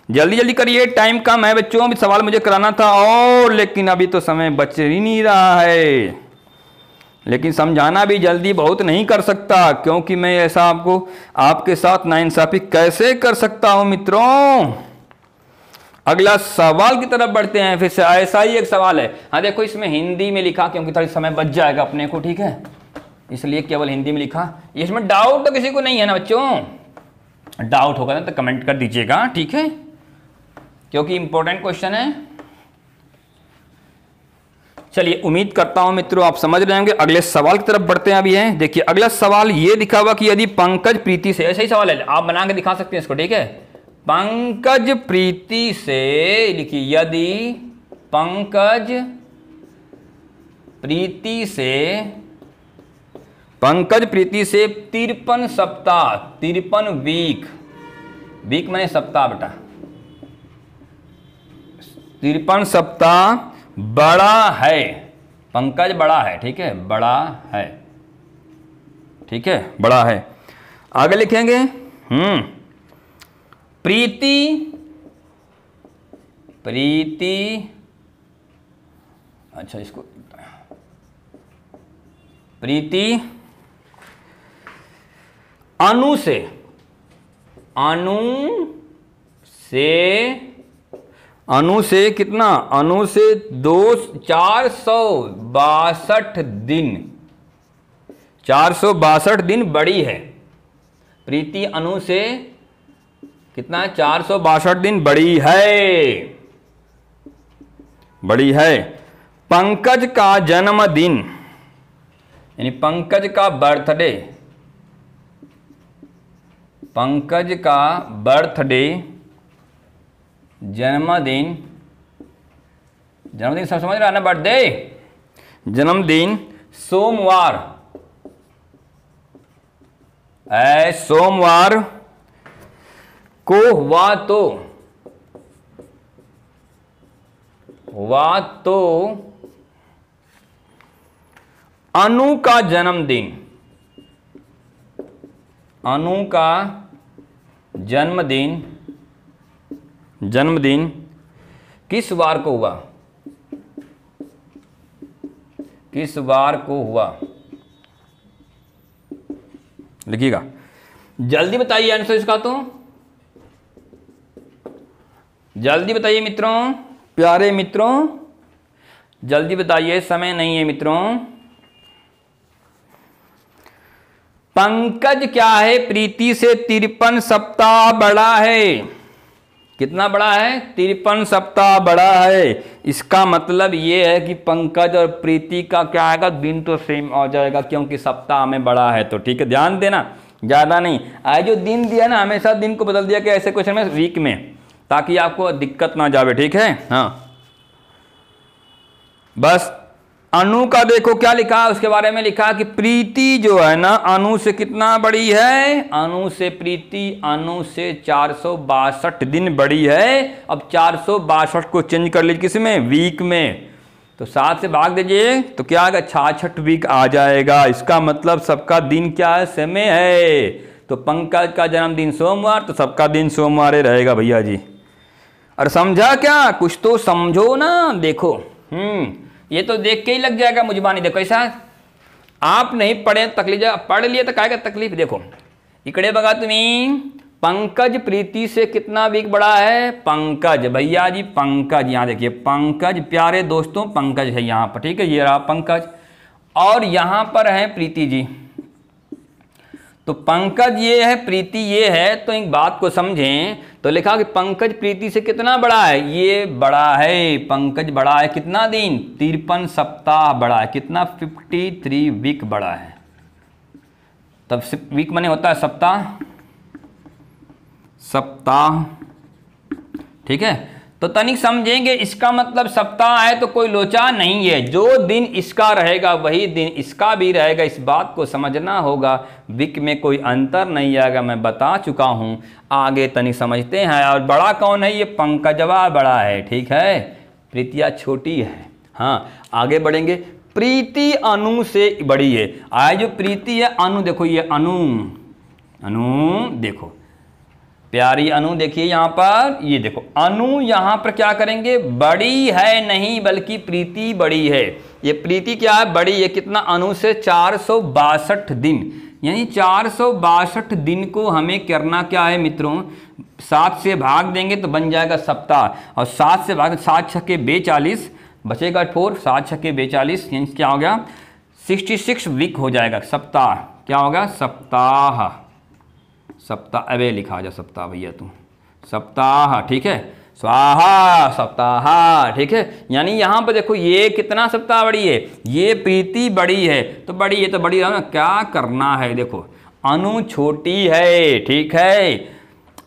जल्दी जल्दी करिए, टाइम कम है बच्चों। अभी सवाल मुझे कराना था और, लेकिन अभी तो समय बच ही नहीं रहा है। लेकिन समझाना भी जल्दी बहुत नहीं कर सकता, क्योंकि मैं ऐसा आपको आपके साथ नाइंसाफी कैसे कर सकता हूं मित्रों। अगला सवाल की तरफ बढ़ते हैं। फिर से ऐसा ही एक सवाल है। हाँ देखो, इसमें हिंदी में लिखा क्योंकि थोड़ा समय बच जाएगा अपने को, ठीक है, इसलिए केवल हिंदी में लिखा। इसमें डाउट तो किसी को नहीं है ना बच्चों? डाउट होगा ना तो कमेंट कर दीजिएगा, ठीक है, क्योंकि इंपॉर्टेंट क्वेश्चन है। चलिए, उम्मीद करता हूं मित्रों आप समझ रहे होंगे। अगले सवाल की तरफ बढ़ते हैं। अभी है, देखिए अगला सवाल ये दिखा हुआ कि यदि पंकज प्रीति से, ऐसा ही सवाल है, आप बना के दिखा सकते हैं इसको, ठीक है। पंकज प्रीति से, लिखिए यदि पंकज प्रीति से 53 सप्ताह, 53 वीक, वीक माने सप्ताह बेटा, 53 सप्ताह बड़ा है, पंकज बड़ा है, ठीक है, बड़ा है, ठीक है, बड़ा है। आगे लिखेंगे प्रीति, अच्छा इसको, प्रीति अनु से कितना, अनु से 462 दिन, 462 दिन बड़ी है। प्रीति अनु से कितना, 462 दिन बड़ी है। पंकज का जन्मदिन, यानी पंकज का बर्थडे, पंकज का बर्थडे, जन्मदिन, जन्मदिन सब समझ रहा है ना, बर्थडे, जन्मदिन सोमवार, सोमवार को हुआ तो अनु का जन्मदिन, अनु का जन्मदिन किस वार को हुआ, किस वार को हुआ, लिखिएगा। जल्दी बताइए आंसर इसका, तो जल्दी बताइए मित्रों, प्यारे मित्रों, जल्दी बताइए, समय नहीं है मित्रों। पंकज क्या है, प्रीति से 53 सप्ताह बड़ा है। कितना बड़ा है, 53 सप्ताह बड़ा है। इसका मतलब ये है कि पंकज और प्रीति का क्या आएगा, दिन तो सेम आ जाएगा, क्योंकि सप्ताह में बड़ा है, तो ठीक है, ध्यान देना, ज़्यादा नहीं। आज जो दिन दिया ना, हमेशा दिन को बदल दिया कि ऐसे क्वेश्चन में वीक में, ताकि आपको दिक्कत ना जावे, ठीक है। हाँ, बस अनु का देखो क्या लिखा है, उसके बारे में लिखा कि प्रीति जो है ना अनु से कितना बड़ी है, अनु से प्रीति अनु से 462 दिन बड़ी है। अब 462 को चेंज कर लीजिए किसमें, वीक में, तो 7 से भाग दीजिए तो क्या आएगा, 66 वीक आ जाएगा। इसका मतलब सबका दिन क्या है, समय है। तो पंकज का जन्मदिन सोमवार, तो सबका दिन सोमवार ही रहेगा भैया जी। और समझा क्या, कुछ तो समझो ना। देखो ये तो देख के ही लग जाएगा मुझबानी। देखो ऐसा आप नहीं पढ़े तकलीफ, पढ़ लिए तो काय का तकलीफ। देखो इकड़े बघा तुम्ही, पंकज प्रीति से कितना वीक बड़ा है, पंकज भैया जी, पंकज, यहाँ देखिए पंकज, प्यारे दोस्तों पंकज है यहाँ पर, ठीक है, ये रहा पंकज, और यहाँ पर है प्रीति जी। तो पंकज ये है, प्रीति ये है, तो एक बात को समझें तो लिखा कि पंकज प्रीति से कितना बड़ा है, ये बड़ा है, पंकज बड़ा है, कितना दिन, 53 सप्ताह बड़ा है, कितना 53 वीक बड़ा है। तब वीक माने होता है सप्ताह, सप्ताह, ठीक है। तो तनिक समझेंगे, इसका मतलब सप्ताह है तो कोई लोचा नहीं है, जो दिन इसका रहेगा वही दिन इसका भी रहेगा, इस बात को समझना होगा। वीक में कोई अंतर नहीं आएगा, मैं बता चुका हूं। आगे तनिक समझते हैं। और बड़ा कौन है, ये पंकजवा बड़ा है, ठीक है, प्रीतिया छोटी है। हाँ आगे बढ़ेंगे, प्रीति अनु से बड़ी है। आज जो प्रीति है, अनु देखो, ये अनु, अनु देखो प्यारी अनु, देखिए यहाँ पर, ये देखो अनु यहाँ पर क्या करेंगे, बड़ी है नहीं बल्कि प्रीति बड़ी है। ये प्रीति क्या है, बड़ी है, कितना, अनु से 462 दिन, यानी 462 दिन को हमें करना क्या है मित्रों, 7 से भाग देंगे तो बन जाएगा सप्ताह, और 7 से भाग 7 छक्के 42 बचेगा 4, 7 छक्के 42 यानी क्या हो गया 66 वीक हो जाएगा, सप्ताह क्या होगा सप्ताह, सप्ताह अबे लिखा जा सप्ताह भैया तू, सप्ताह ठीक है, स्वाहा सप्ताह ठीक है। यानी यहाँ पर देखो ये कितना सप्ताह बड़ी है, ये प्रीति बड़ी है, तो बड़ी है तो बड़ी है ना, क्या करना है देखो, अनु छोटी है ठीक है,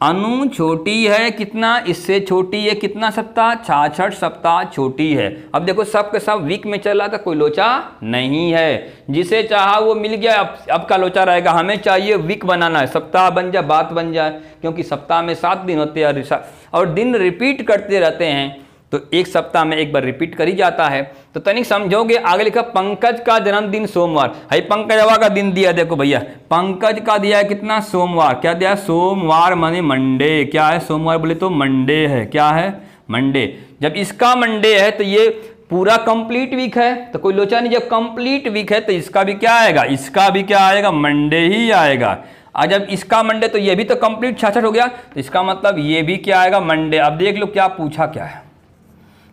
अनु छोटी है कितना, इससे छोटी है कितना सप्ताह, 66 सप्ताह छोटी है। अब देखो सब के सब वीक में चल रहा था, कोई लोचा नहीं है, जिसे चाहा वो मिल गया, अब का लोचा रहेगा, हमें चाहिए वीक बनाना है, सप्ताह बन जाए बात बन जाए, क्योंकि सप्ताह में 7 दिन होते हैं और दिन रिपीट करते रहते हैं, तो एक सप्ताह में एक बार रिपीट कर ही जाता है। तो तनिक समझोगे, आगे लिखा पंकज का जन्मदिन सोमवार, है पंकजवा का दिन दिया, देखो भैया पंकज का दिया है कितना सोमवार, क्या दिया सोमवार माने मंडे, क्या है सोमवार बोले तो मंडे है, क्या है मंडे। जब इसका मंडे है तो ये पूरा कंप्लीट वीक है, तो कोई लोचा नहीं, जब कंप्लीट वीक है तो इसका भी क्या आएगा, इसका भी क्या आएगा मंडे ही आएगा, और जब इसका मंडे तो ये भी तो कंप्लीट 66 हो गया, तो इसका मतलब ये भी क्या आएगा मंडे। अब देख लो क्या पूछा क्या है,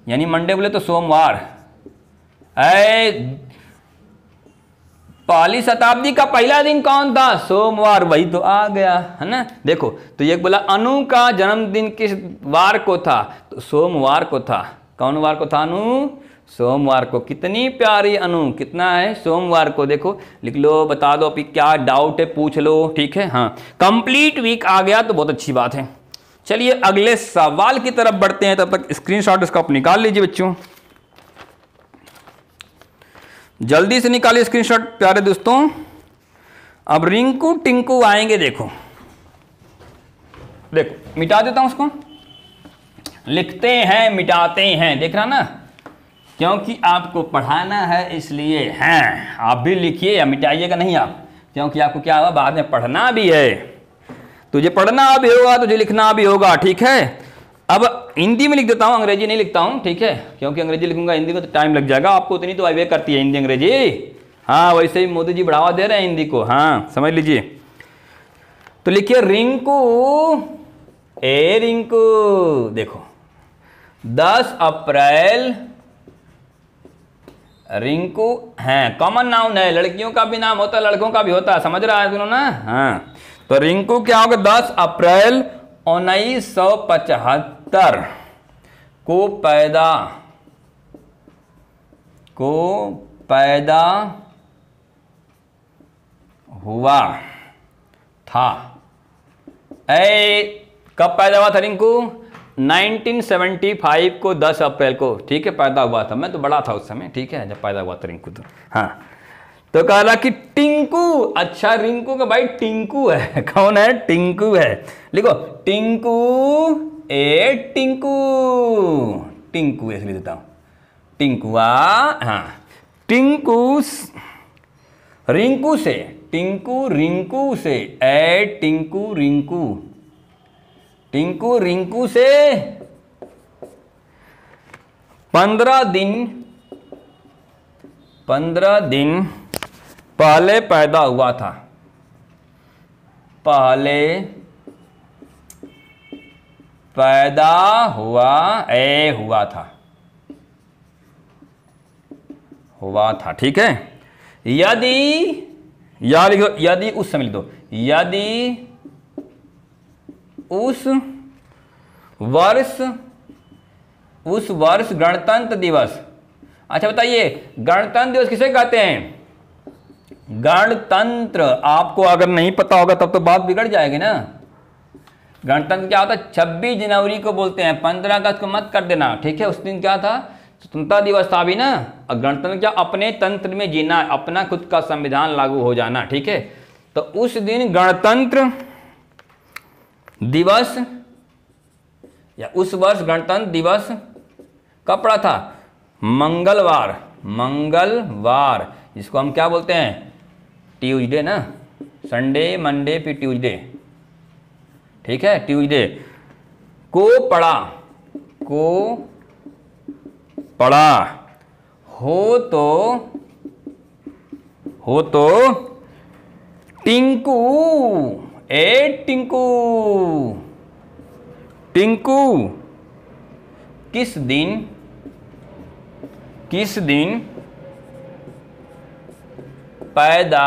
यानी मंडे बोले तो सोमवार, पहली शताब्दी का पहला दिन कौन था, सोमवार, वही तो आ गया है ना। देखो तो ये बोला अनु का जन्मदिन किस वार को था, तो सोमवार को था, कौन वार को था अनु, सोमवार को। कितनी प्यारी अनु, कितना है सोमवार को, देखो लिख लो, बता दो अभी क्या डाउट है पूछ लो ठीक है। हाँ कंप्लीट वीक आ गया तो बहुत अच्छी बात है। चलिए अगले सवाल की तरफ बढ़ते हैं, तब तक स्क्रीनशॉट इसका आप निकाल लीजिए बच्चों, जल्दी से निकालिए स्क्रीनशॉट प्यारे दोस्तों। अब रिंकू टिंकू आएंगे, देखो देखो मिटा देता हूं उसको, लिखते हैं मिटाते हैं, देख रहा ना, क्योंकि आपको पढ़ाना है इसलिए हैं, आप भी लिखिए या मिटाइएगा नहीं आप, क्योंकि आपको क्या हुआ बाद में पढ़ना भी है, तुझे पढ़ना भी होगा तुझे लिखना भी होगा ठीक है। अब हिंदी में लिख देता हूँ, अंग्रेजी नहीं लिखता हूँ ठीक है, क्योंकि अंग्रेजी लिखूंगा हिंदी को तो टाइम लग जाएगा, आपको उतनी तो आइए करती है हिंदी अंग्रेजी। हाँ वैसे ही मोदी जी बढ़ावा दे रहे हैं हिंदी को, हाँ समझ लीजिए। तो लिखिए रिंकू, ए रिंकू, देखो 10 अप्रैल, रिंकू है कॉमन नाउन है, लड़कियों का भी नाम होता है लड़कों का भी होता है, समझ रहा है तुम ना। हाँ तो रिंकू क्या होगा 10 अप्रैल 1975 को पैदा हुआ था। कब पैदा हुआ था रिंकू, 1975 को 10 अप्रैल को ठीक है पैदा हुआ था, मैं तो बड़ा था उस समय ठीक है जब पैदा हुआ था रिंकू तो। हाँ तो कह रहा कि टिंकू, अच्छा रिंकू का भाई टिंकू है, कौन है टिंकू है, लिखो टिंकू, ए टिंकू, टिंकू ऐसे लिख देता हूं, टिंकुआ, हाँ टिंकू रिंकू से, टिंकू रिंकू से, ए टिंकू रिंकू, टिंकू रिंकू से 15 दिन पहले पैदा हुआ था, पहले पैदा हुआ था ठीक है। यदि या लिखो, यदि उस समय लिख दो, यदि उस वर्ष गणतंत्र दिवस, अच्छा बताइए गणतंत्र दिवस किसे कहते हैं, गणतंत्र, आपको अगर नहीं पता होगा तब तो बात बिगड़ जाएगी ना। गणतंत्र क्या होता है, 26 जनवरी को बोलते हैं, 15 अगस्त को मत कर देना ठीक है, उस दिन क्या था स्वतंत्रता दिवस था भी ना। और गणतंत्र क्या, अपने तंत्र में जीना, अपना खुद का संविधान लागू हो जाना ठीक है। तो उस दिन गणतंत्र दिवस या उस वर्ष गणतंत्र दिवस कब पड़ा था, मंगलवार, मंगलवार, इसको हम क्या बोलते हैं ट्यूसडे ना, संडे मंडे फिर ट्यूसडे ठीक है, ट्यूसडे को पड़ा हो तो टिंकू, ए टिंकू, टिंकू किस दिन पैदा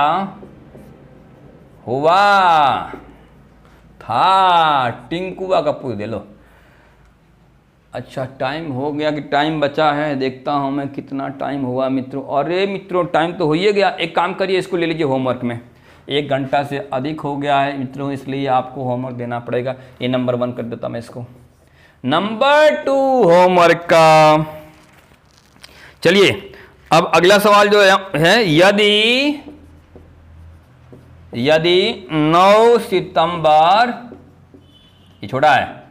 हुआ था? टिंकुआ का पूछ दे लो। अच्छा टाइम हो गया कि टाइम बचा है, देखता हूं मैं कितना टाइम हुआ मित्रों। अरे मित्रों टाइम तो हो ही गया। एक काम करिए, इसको ले लीजिए होमवर्क में। 1 घंटा से अधिक हो गया है मित्रों, इसलिए आपको होमवर्क देना पड़ेगा। ये नंबर 1 कर देता मैं इसको। नंबर 2 होमवर्क का। चलिए अब अगला सवाल जो है, यदि 9 सितंबर, ये छोटा है,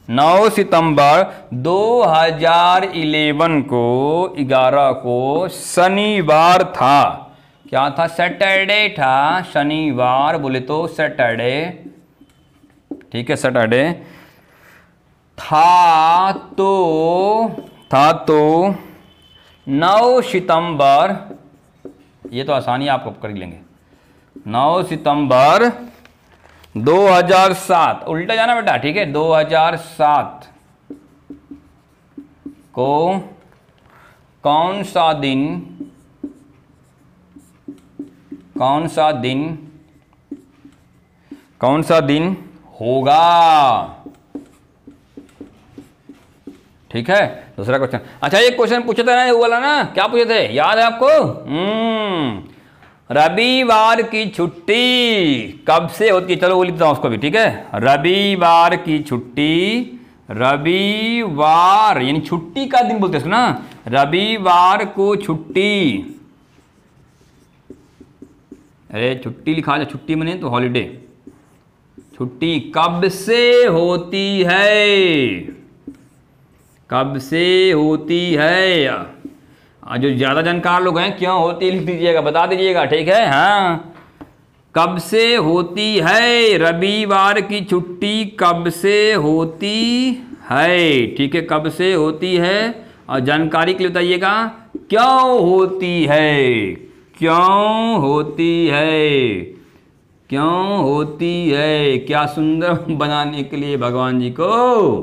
9 सितंबर 2011 को 11 को शनिवार था। क्या था? सैटरडे था। शनिवार बोले तो सैटरडे, ठीक है सैटरडे था। तो 9 सितंबर, ये तो आसानी आपको कर लेंगे, 9 सितंबर 2007, उल्टा जाना बेटा, ठीक है, 2007 को कौन सा दिन होगा? ठीक है, दूसरा क्वेश्चन। अच्छा एक क्वेश्चन पूछे थे ना, वो वाला ना, क्या पूछे थे, याद है आपको? रविवार की छुट्टी कब से होती है? चलो वो लिखता हूं उसको भी, ठीक है। रविवार की छुट्टी, रविवार यानी छुट्टी का दिन बोलते हैं ना, रविवार को छुट्टी, अरे छुट्टी लिखा जाए, छुट्टी मने तो हॉलीडे। छुट्टी कब से होती है? कब से होती है? जो ज़्यादा जानकार लोग हैं, क्यों होती लिख दीजिएगा, बता दीजिएगा, ठीक है। हाँ, कब से होती है? रविवार की छुट्टी कब से होती है? ठीक है, कब से होती है, और जानकारी के लिए बताइएगा क्यों होती है? क्यों होती है? क्यों होती है? क्या सुंदर बनाने के लिए भगवान जी को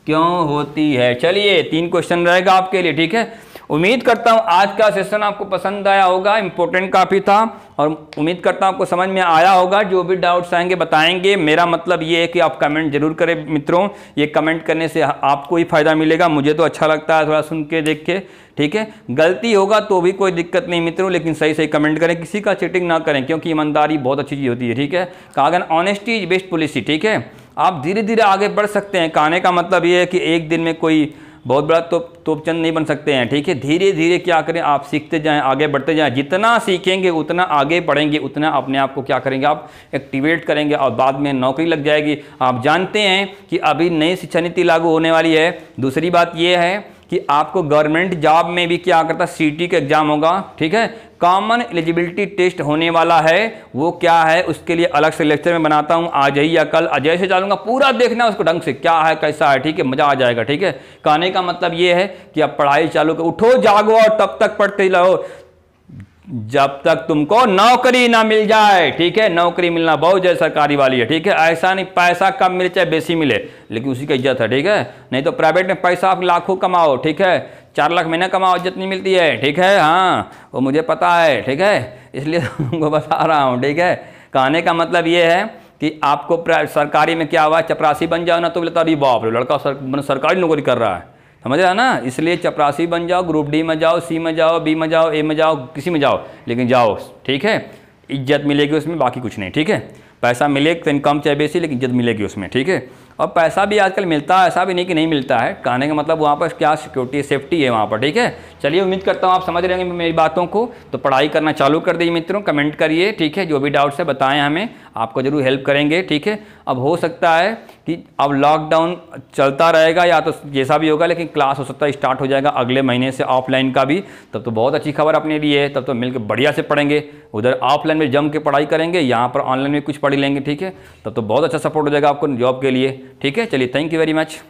क्यों होती है। चलिए 3 क्वेश्चन रहेगा आपके लिए, ठीक है। उम्मीद करता हूं आज का सेशन आपको पसंद आया होगा, इंपॉर्टेंट काफ़ी था, और उम्मीद करता हूं आपको समझ में आया होगा। जो भी डाउट्स आएंगे बताएंगे। मेरा मतलब ये है कि आप कमेंट जरूर करें मित्रों, ये कमेंट करने से आपको ही फायदा मिलेगा, मुझे तो अच्छा लगता है थोड़ा सुन के देख के, ठीक है। गलती होगा तो भी कोई दिक्कत नहीं मित्रों, लेकिन सही सही कमेंट करें, किसी का चीटिंग ना करें, क्योंकि ईमानदारी बहुत अच्छी चीज़ होती है, ठीक है। कहा ऑनेस्टी इज बेस्ट पॉलिसी, ठीक है। आप धीरे धीरे आगे बढ़ सकते हैं। कहने का मतलब ये है कि एक दिन में कोई बहुत बड़ा तोपचंद नहीं बन सकते हैं, ठीक है। धीरे धीरे क्या करें, आप सीखते जाएं, आगे बढ़ते जाएं। जितना सीखेंगे उतना आगे बढ़ेंगे, उतना अपने आप को क्या करेंगे, आप एक्टिवेट करेंगे, और बाद में नौकरी लग जाएगी। आप जानते हैं कि अभी नई शिक्षा नीति लागू होने वाली है। दूसरी बात यह है कि आपको गवर्नमेंट जॉब में भी क्या करता, सीटी का एग्जाम होगा, ठीक है। कॉमन एलिजिबिलिटी टेस्ट होने वाला है, वो क्या है उसके लिए अलग से लेक्चर में बनाता हूं, आज ही या कल अजय से डालूंगा, पूरा देखना उसको ढंग से क्या है कैसा है, ठीक है, मजा आ जाएगा, ठीक है। कहने का मतलब ये है कि आप पढ़ाई चालू कर, उठो जागो और तब तक पढ़ते रहो जब तक तुमको नौकरी ना मिल जाए, ठीक है। नौकरी मिलना बहुत जल्द सरकारी वाली है, ठीक है। ऐसा नहीं पैसा कम मिले चाहे बेसी मिले, लेकिन उसी का इज्जत है, ठीक है। नहीं तो प्राइवेट में पैसा आप लाखों कमाओ, ठीक है, 4 लाख महीना कमाओ, इज्जत नहीं मिलती है, ठीक है। हाँ वो मुझे पता है, ठीक है, इसलिए तुमको बता रहा हूँ, ठीक है। कहने का मतलब ये है कि आपको सरकारी में क्या हुआ, चपरासी बन जाओ ना तो बोलता अरे बाप रे लड़का सरकारी नौकरी कर रहा है, समझ रहा है ना। इसलिए चपरासी बन जाओ, ग्रुप डी में जाओ, सी में जाओ, बी में जाओ, ए में जाओ, किसी में जाओ, लेकिन जाओ, ठीक है। इज्जत मिलेगी उसमें, बाकी कुछ नहीं, ठीक है। पैसा मिले तो इनकम चाहे बेसी, लेकिन इज्जत मिलेगी उसमें, ठीक है। और पैसा भी आजकल मिलता है, ऐसा भी नहीं कि नहीं मिलता है। कहने का मतलब वहाँ पर क्या सिक्योरिटी सेफ्टी है वहाँ पर, ठीक है। चलिए उम्मीद करता हूँ आप समझ रहे होंगे मेरी बातों को। तो पढ़ाई करना चालू कर दीजिए मित्रों, कमेंट करिए, ठीक है। जो भी डाउट्स है बताएं हमें, आपको जरूर हेल्प करेंगे, ठीक है। अब हो सकता है कि अब लॉकडाउन चलता रहेगा या तो जैसा भी होगा, लेकिन क्लास हो सकता है स्टार्ट हो जाएगा अगले महीने से ऑफलाइन का भी, तब तो बहुत अच्छी खबर अपने लिए है। तब तो मिलकर बढ़िया से पढ़ेंगे, उधर ऑफलाइन में जम के पढ़ाई करेंगे, यहाँ पर ऑनलाइन में कुछ पढ़ लेंगे, ठीक है। तब तो बहुत अच्छा सपोर्ट हो जाएगा आपको जॉब के लिए, ठीक है। चलिए थैंक यू वेरी मच।